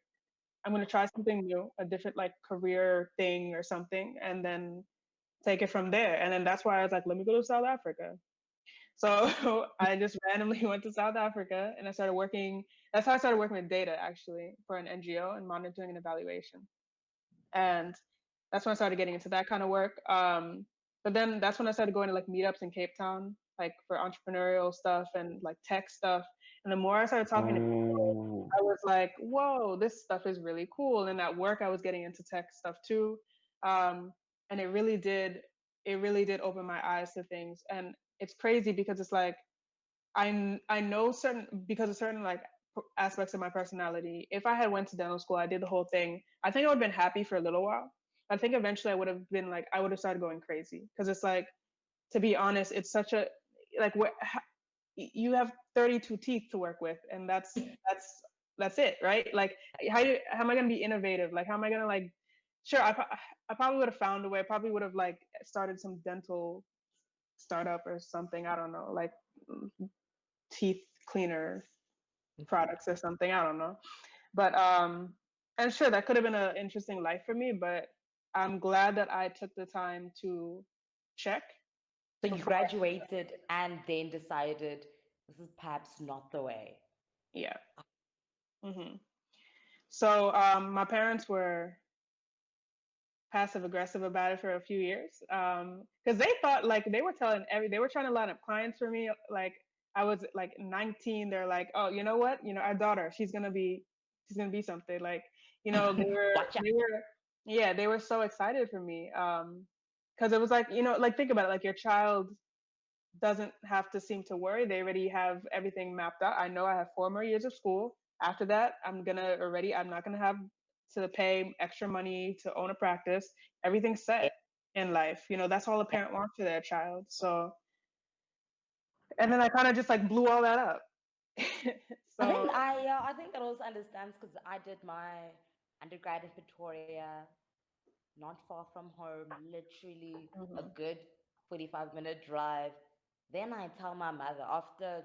I'm going to try something new, a different like career thing or something, and then take it from there. And then that's why I was like, let me go to South Africa. So I just randomly went to South Africa and I started working. That's how I started working with data actually for an NGO and monitoring and evaluation. And that's when I started getting into that kind of work. But then that's when I started going to like meetups in Cape Town, like for entrepreneurial stuff and like tech stuff. And the more I started talking to people, Oh. I was like, whoa, this stuff is really cool. And at work, I was getting into tech stuff too. And it really did open my eyes to things. And it's crazy because it's like, I know because of certain like aspects of my personality. If I had went to dental school, I did the whole thing. I think I would have been happy for a little while. I think eventually I would have been like I would have started going crazy because it's like, to be honest, it's such a like you have 32 teeth to work with, and that's it, right? Like how am I gonna be innovative? Like how am I gonna like sure I probably would have found a way. I probably would have like started some dental startup or something. I don't know, like teeth cleaner products or something. I don't know. But and sure, that could have been an interesting life for me, but I'm glad that I took the time to check So you before. graduated and then decided this is perhaps not the way. Yeah. hmm So my parents were passive aggressive about it for a few years because they thought like they were trying to line up clients for me. Like I was like 19. They're like, oh, you know what, our daughter, she's gonna be something. Like, Watch out. they were yeah, they were so excited for me because it was like, like think about it, like your child doesn't have to seem to worry. They already have everything mapped out. I know I have 4 more years of school. After that, I'm not gonna have to pay extra money to own a practice. Everything's set in life. That's all a parent wants for their child. So, and then I kind of just like blew all that up. So, I think that also understands because I did my undergrad in Pretoria, not far from home, literally a mhm, good 45-minute drive. Then I tell my mother after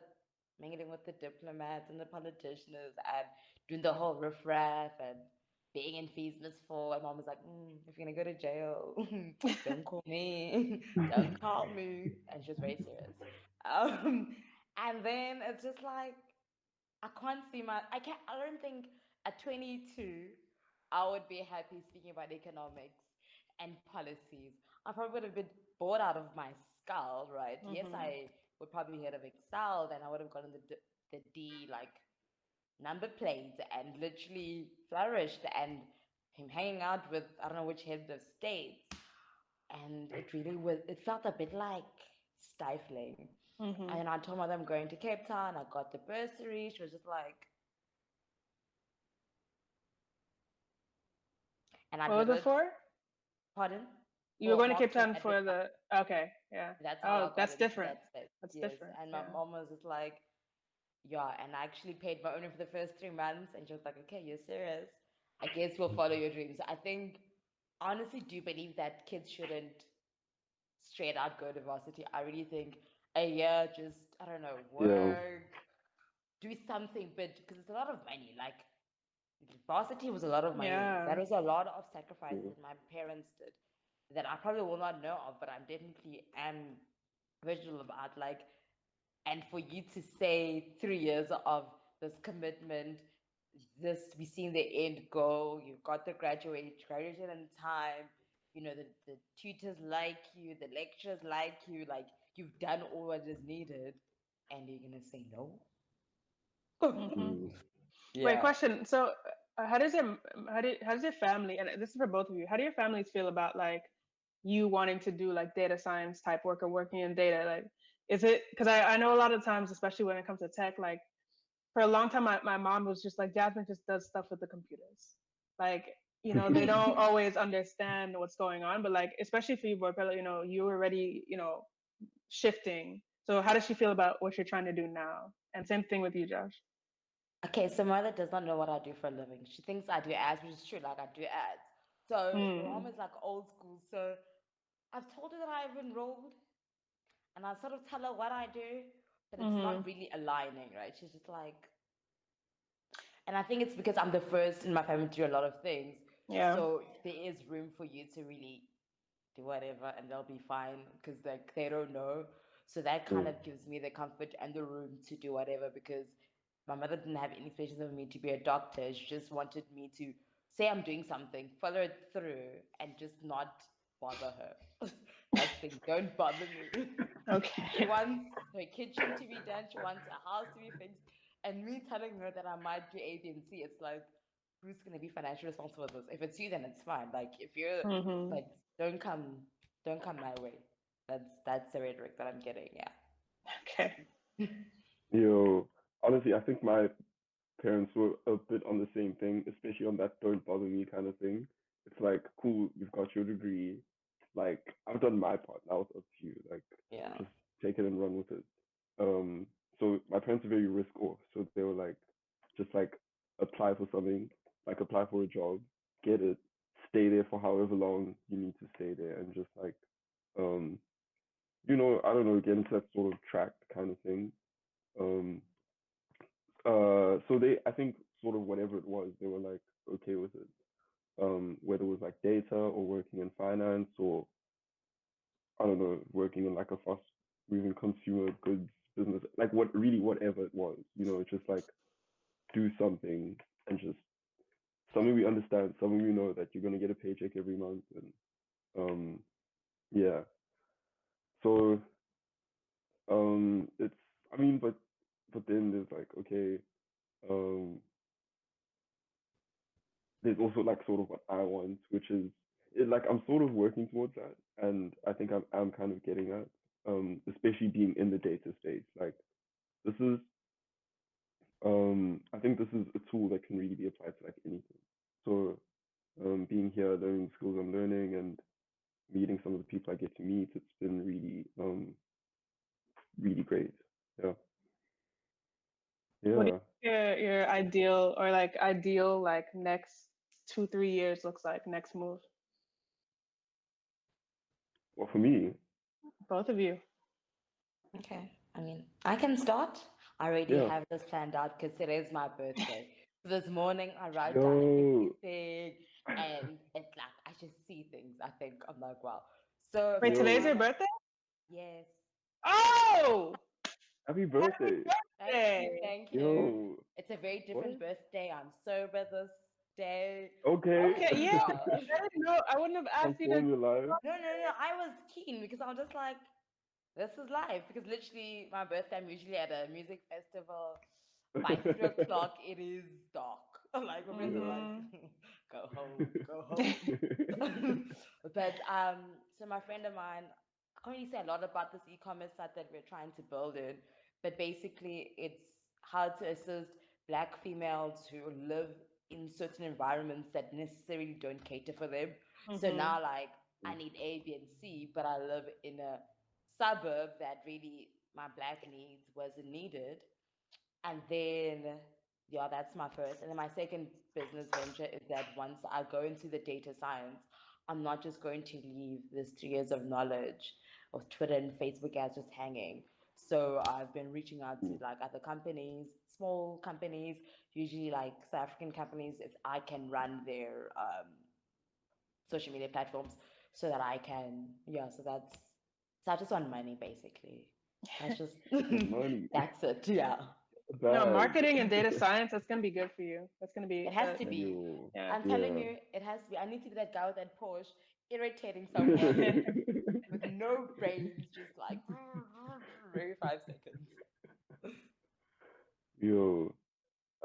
mingling with the diplomats and the politicians and doing the whole riffraff and being in fees Miss Four, and mom was like, if you're gonna go to jail, don't call me, don't call me. And she was very serious. Um, and then it's just like I can't see I don't think at 22 I would be happy speaking about economics and policies. I probably would have been bored out of my skull, right? Yes, mhm, I would probably have excelled and I would have gotten the D like number plate and literally flourished and him hanging out with I don't know which head of states. And it felt a bit like stifling. mhm. And I told my mother I'm going to Cape Town. I got the bursary. She was just like, and I What did was it it. for? Pardon? You were For going to Cape marketing Town for advertising. the okay, yeah. That's how Oh, I got that's it into different. that space. That's Yes. different. And my Yeah. mom was just like, yeah. And I actually paid my owner for the first 3 months. And she was like, okay, you're serious. I guess we'll follow your dreams. I think, honestly, do believe that kids shouldn't straight out go to varsity. I really think a year, just, I don't know, Yeah. work, do something, but because it's a lot of money. Like, varsity was a lot of money. Yeah. That was a lot of sacrifices Yeah. that my parents did that I probably will not know of, but I'm definitely am visual about. Like, and for you to say 3 years of this commitment, this we seen the end goal. You've got the graduation in time. The tutors like you, the lecturers like you. Like you've done all what is needed, and you're gonna say no. Mhm. Mm. Wait, Yeah. question. So, how does your family, and this is for both of you, how do your families feel about like you wanting to do like data science type work or working in data? Like, is it because I know a lot of times, especially when it comes to tech, like for a long time, my mom was just like, Jasmine just does stuff with the computers. Like, they don't always understand what's going on, but like, especially for you, Borpella, you're already, shifting. So, how does she feel about what you're trying to do now? And same thing with you, Josh. Okay, so my mother does not know what I do for a living. She thinks I do ads, which is true, like I do ads. So my mom Hmm. is like old school. So I've told her that I've enrolled and I sort of tell her what I do, but it's Mm-hmm. not really aligning, right? She's just like, and I think it's because I'm the first in my family to do a lot of things. Yeah. So there is room for you to really do whatever and they'll be fine because like they don't know. So that Yeah. kind of gives me the comfort and the room to do whatever because my mother didn't have any expectations of me to be a doctor. She just wanted me to say I'm doing something, follow it through, and just not bother her. That's the thing. Don't bother me. She Okay. wants her kitchen to be done. She wants her house to be fixed. And me telling her that I might do A, B, and C, it's like, who's gonna be financially responsible for this? If it's you, then it's fine. Like if you're Mhm. like, don't come my way. That's the rhetoric that I'm getting. Yeah. Okay. Honestly, I think my parents were a bit on the same thing, especially on that "don't bother me" kind of thing. It's like, cool, you've got your degree. Like, I've done my part. Now it's up to you. Like, Yeah. just take it and run with it. Um, so my parents are very risk off. So they were like, just like apply for something, like apply for a job, get it, stay there for however long you need to stay there, and just like, um, I don't know, get into that sort of track kind of thing. Um, so I think sort of whatever it was, they were like okay with it. Whether it was like data or working in finance or I don't know, working in like a fast moving consumer goods business, like whatever it was, it's just like do something and just something we understand, something we know that you're gonna get a paycheck every month and um yeah. So it's I mean but then there's like okay, um there's also like sort of what I want, which is like I'm sort of working towards that, and I think I'm kind of getting at, especially being in the data space. Like this is, I think this is a tool that can really be applied to like anything. So, being here, learning the skills I'm learning, and meeting some of the people I get to meet, it's been really great. Yeah, What do yeah. you think your ideal like next 2-3 years looks like next move? Well, for me, Both of you. Okay. I mean, I can start. I already yeah. have this planned out because today's my birthday. So this morning I write down Yo, everything and it's like I just see things. I think I'm like, wow. So Wait, for today's yo, your now, birthday? yes. Oh, happy happy birthday. Thank you, birthday! thank you. Yo, It's a very different what? birthday. I'm sober this day. Okay. Okay, yeah. Yeah. I didn't know. I wouldn't have asked you to. Transform your life. No. I was keen because I was just like, this is life. Because literally, my birthday, I'm usually at a music festival. By 3 o'clock, it is dark. I'm like, my friends are like, Mhm. go home, go home. But so my friend of mine, I can't really say a lot about this e-commerce site that we're trying to build it, but basically, it's how to assist Black females who live in certain environments that necessarily don't cater for them. So Mhm. now, like, I need A, B, and C, but I live in a suburb that really my Black needs wasn't needed. And then, yeah, that's my first. And then my second business venture is that once I go into the data science, I'm not just going to leave this 3 years of knowledge of Twitter and Facebook as just hanging. So I've been reaching out to like other companies, small companies, usually like South African companies, if I can run their social media platforms so that I can, yeah, so I just want money basically. That's just, Money, that's it, yeah. No, bag. marketing and data science, that's gonna be good for you. That's gonna be It has to be. Yo, yeah. I'm telling yeah. you, it has to be. I need to be that guy with that Porsche, irritating someone with no brains, just like every 5 seconds. Yo,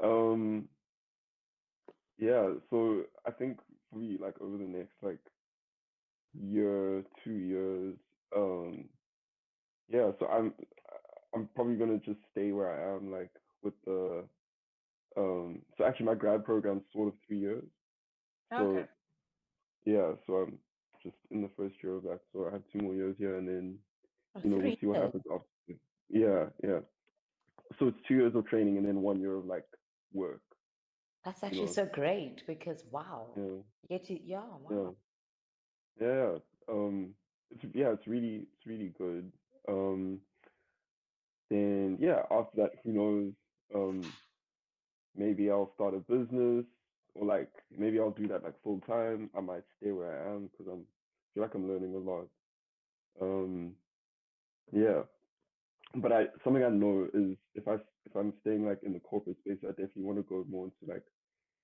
um, yeah. So I think for me, like over the next like year, 2 years, um, yeah. So I'm probably gonna just stay where I am, like with the So actually, my grad program's sort of 3 years. Okay. So yeah, so I'm just in the first year of that. So I have 2 more years here, and then Oh, we'll three see what years. happens after. Yeah, yeah. So it's 2 years of training and then 1 year of like work. That's You actually know. so great because wow. Yeah, You get to, yeah, yeah, wow. yeah. It's really good. Um, then yeah, after that, who knows? Um, maybe I'll start a business or like maybe I'll do that like full time. I might stay where I am because feel like I'm learning a lot. Um, yeah, but I something I know is if I'm staying like in the corporate space, I definitely want to go more into like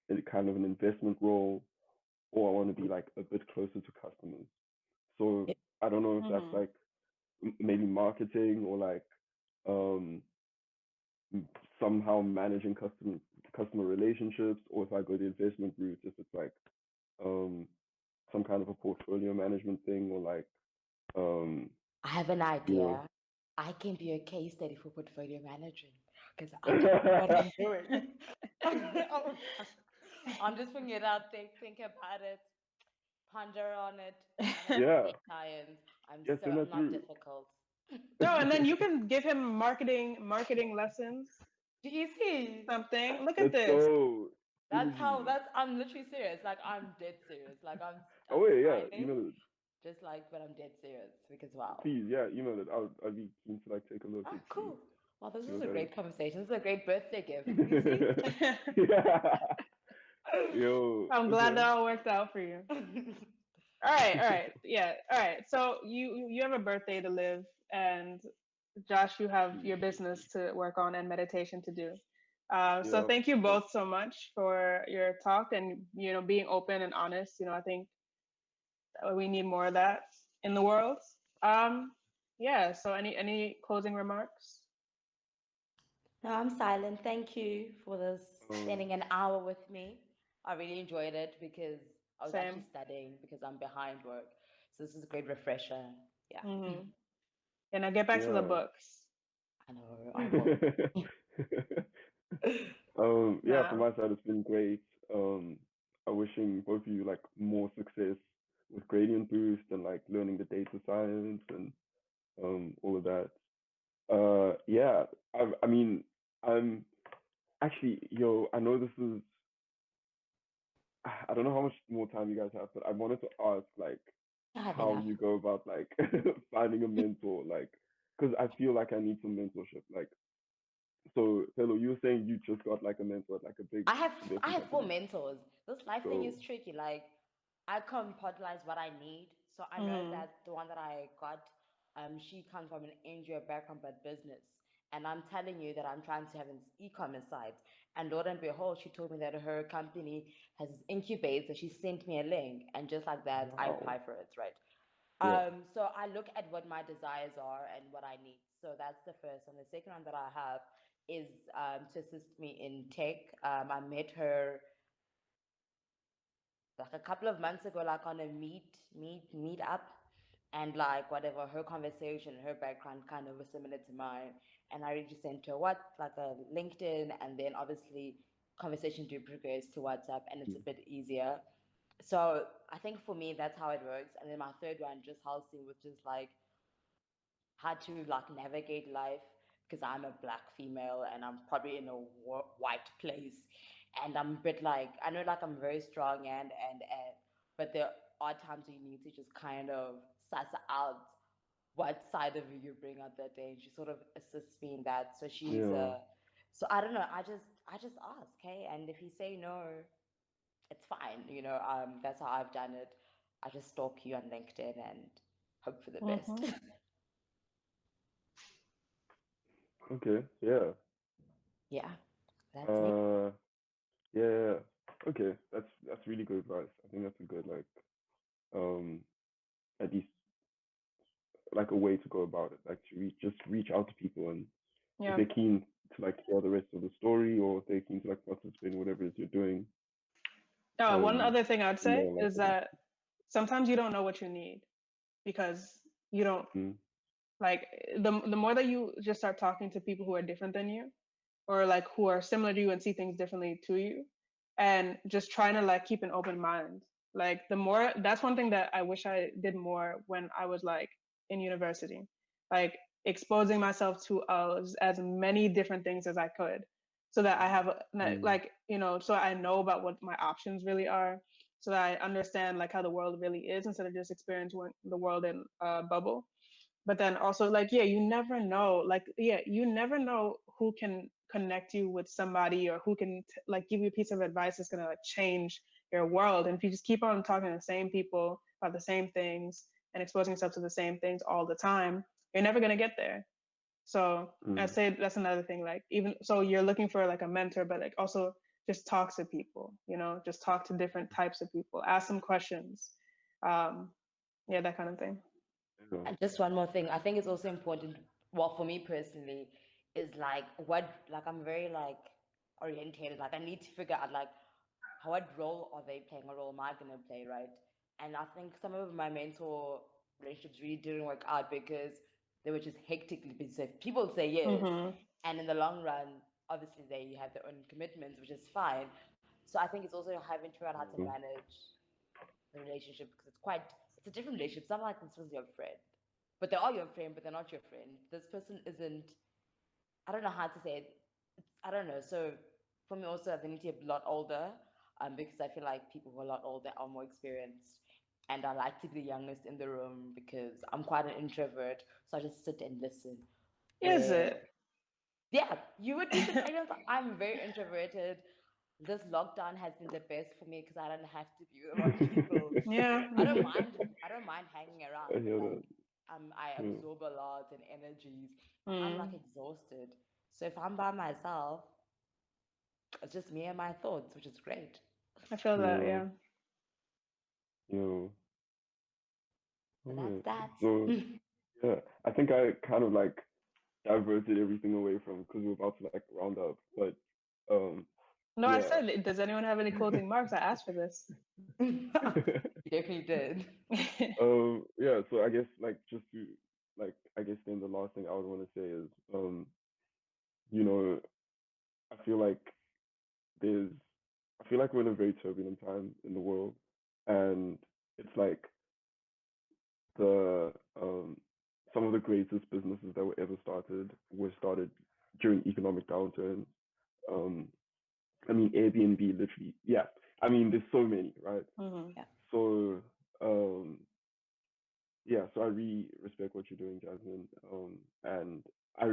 in kind of an investment role, or I want to be like a bit closer to customers. So I don't know if that's Mhm. like maybe marketing or like um somehow managing customer relationships, or if I go the investment route, if it's like um some kind of a portfolio management thing, or like um I have an you know. idea. I can be a case study for portfolio management because I don't know what I'm doing. Oh, I'm just putting it out there, think about it, ponder on it, and then I'll Yeah, see clients. yeah, send I'm that not through. difficult. No, and then you can give him marketing lessons, Do you see? something. Look at Let's this. go. Synergy. I'm literally serious. Like I'm dead serious. Like Oh I'm wait, yeah, smiling, email it. just like, but I'm dead serious because wow. Please, yeah, email it. I'd be keen to like take a look Oh, and cool. Well, this see is what a that great conversation. This is a great birthday gift. You see? is. Yeah. Yo, I'm glad okay. that all worked out for you. All right, yeah, all right. So you have a birthday to live, and Josh, you have your business to work on and meditation to do. So Yeah. thank you both so much for your talk and being open and honest. I think we need more of that in the world. Um, yeah. So any closing remarks? No, I'm silent. Thank you for this Um. spending an hour with me. I really enjoyed it because I was actually Same. studying because I'm behind work. So this is a great refresher. Yeah. And I get back to the Yeah. I books. know, I will. Yeah, from No. my side, it's been great. I'm wishing both of you like more success with Gradient Boost and like learning the data science and all of that. Yeah, I mean, I'm actually, yo, I know this is, I don't know how much more time you guys have, but I wanted to ask like I have how enough. you go about like finding a mentor, like, because I feel like I need some mentorship. Like, so, Hello, you were saying you just got like a mentor at like a big I investment have four company. mentors. This life thing is So, tricky. Like I compartmentalize what I need. So I know Mm-hmm. that the one that I got, she comes from an NGO background but business. And I'm telling you that I'm trying to have an e-commerce site. And Lord and behold, she told me that her company has incubated. She sent me a link, and just like that, I wow. apply for it, right? Yeah. So I look at what my desires are and what I need. So that's the first. And the second one that I have is to assist me in tech. I met her like a couple of months ago, like on a meet up, and like whatever her conversation, her background kind of was similar to mine, and I really sent her what like a LinkedIn, and then obviously conversation to progress to WhatsApp, and it's a bit easier. So I think for me that's how it works, and then my third one just helps me with just like how to like navigate life because I'm a black female and I'm probably in a white place, and I'm a bit like I know like I'm very strong and but there are times you need to just kind of suss out what side of you bring out that day, and she sort of assists me in that. So she's Yeah. so I don't know. I just ask, okay, and if you say no, it's fine. That's how I've done it. I just stalk you on LinkedIn and hope for the Mm-hmm. best. Okay. Yeah. Yeah, that's me. Uh. Yeah. Yeah. Okay. That's really good advice. I think that's a good like um at least like a way to go about it. Like to reach out to people, and if Yeah. they're keen to like hear the rest of the story, or if they're keen to like participate in whatever it is you're doing, One um, other thing I'd you say know, like is that sometimes you don't know what you need because you don't mm, like the more that you just start talking to people who are different than you or like who are similar to you and see things differently to you and just trying to like keep an open mind. Like the more that's one thing that I wish I did more when I was like in university. Like exposing myself to as many different things as I could so that I have mm, like so I know about what my options really are so that I understand like how the world really is instead of just experiencing the world in a bubble. But then also like yeah, you never know who can connect you with somebody or who can like give you a piece of advice that's going to like change your world. And if you just keep on talking to the same people about the same things and exposing yourself to the same things all the time, you're never going to get there. So I'd mm, say that's another thing. Like even so you're looking for like a mentor, but like also just talk to people, just talk to different types of people, ask them questions. um yeah, that kind of thing. Yeah. And just one more thing, I think it's also important. Well, for me personally, is like I'm very like orientated. Like I need to figure out like what role are they playing, what role am I gonna play, right? And I think some of my mentor relationships really didn't work out because they were just hectically busy. So people say yes, Mhm. and in the long run, obviously they have their own commitments, which is fine. So I think it's also having to figure out how to Mhm. manage the relationship because it's a different relationship. It's not like this was your friend, but they are your friend, but they're not your friend. This person isn't. I don't know how to say it. I don't know. So for me also, they need to be a lot older, because I feel like people who are a lot older are more experienced, and I like to be the youngest in the room because I'm quite an introvert, so I just sit and listen. Is Where it? yeah, you would be surprised. I'm very introverted. This lockdown has been the best for me because I don't have to be with a lot of people. Yeah. I don't mind. I don't mind hanging I around, but hear like that. I Yeah. absorb a lot and energies. I'm like Mm. exhausted. So if I'm by myself, it's just me and my thoughts, which is great. I feel that. Yeah. Yeah. Yeah. But that's Alright. that. So yeah, I think I kind of like diverted everything away from because we're about to like round up. But um, No, I yeah. said, does anyone have any closing marks? I asked for this. You definitely did. Yeah. So I guess like just to like I guess then the last thing I would want to say is you know, I feel like there's I feel like we're in a very turbulent time in the world, and it's like the some of the greatest businesses that were started during economic downturns. Um, I mean, Airbnb literally, yeah. I mean, there's so many, right? Mhm. Yeah. So, yeah. So I really respect what you're doing, Jasmine. And I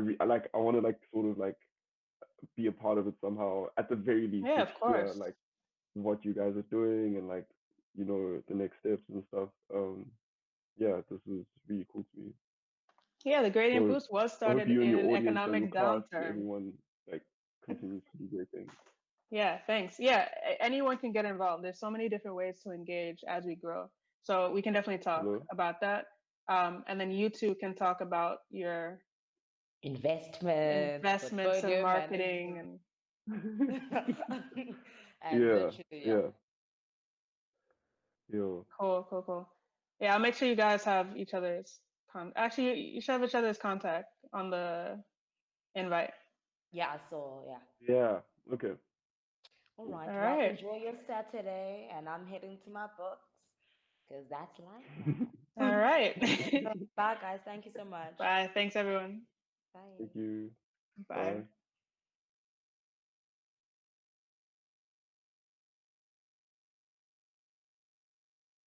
want to like sort of like be a part of it somehow. At the very least, Yeah, just of hear course. like what you guys are doing and like the next steps and stuff. Yeah, this is really cool to me. Yeah, the Gradient So Boost was I hope started you and in your an audience and your economic class and downturn. everyone like continues to do great things. Yeah, thanks. Yeah, anyone can get involved. There's so many different ways to engage as we grow. So we can definitely talk Hello? about that. And then you two can talk about your Investments, investments and portfolio marketing and Yeah, literally, yeah. yeah, yo. cool. Yeah, I'll make sure you guys have each other's actually you should have each other's contact on the invite. Yeah, so yeah. Yeah, okay, All cool. right. All Well, right. enjoy your Saturday, and I'm heading to my books because that's life now. All right. Bye, guys. Thank you so much. Bye. Thanks everyone. Bye. Thank you. Bye. Bye.